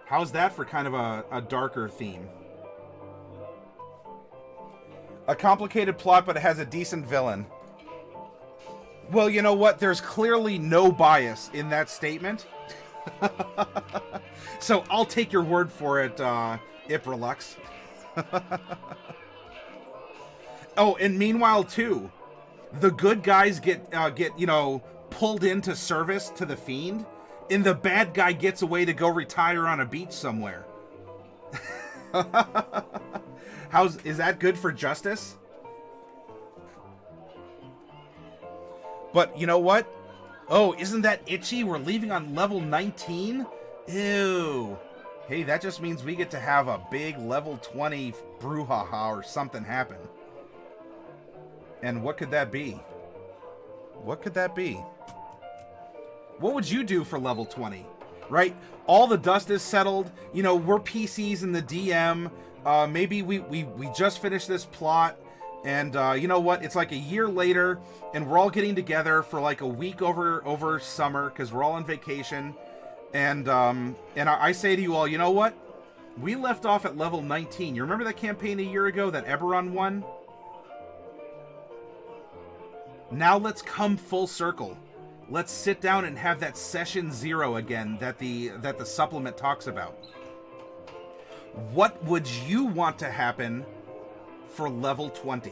How's that for kind of a darker theme? A complicated plot, but it has a decent villain. Well, you know what? There's clearly no bias in that statement. So I'll take your word for it, Iprolux. Oh, and meanwhile, too, the good guys get pulled into service to the fiend, and the bad guy gets away to go retire on a beach somewhere. Is that good for justice? But you know what? Oh, isn't that itchy? We're leaving on level 19? Ew. Hey, that just means we get to have a big level 20 brouhaha or something happen. And what could that be? What could that be? What would you do for level 20? Right? All the dust is settled. You know, we're PCs in the DM. Maybe we just finished this plot. And you know what? It's like a year later, and we're all getting together for like a week over summer because we're all on vacation. And I say to you all, you know what? We left off at level 19. You remember that campaign a year ago that Eberron won? Now let's come full circle. Let's sit down and have that session 0 again that the supplement talks about. What would you want to happen for level 20?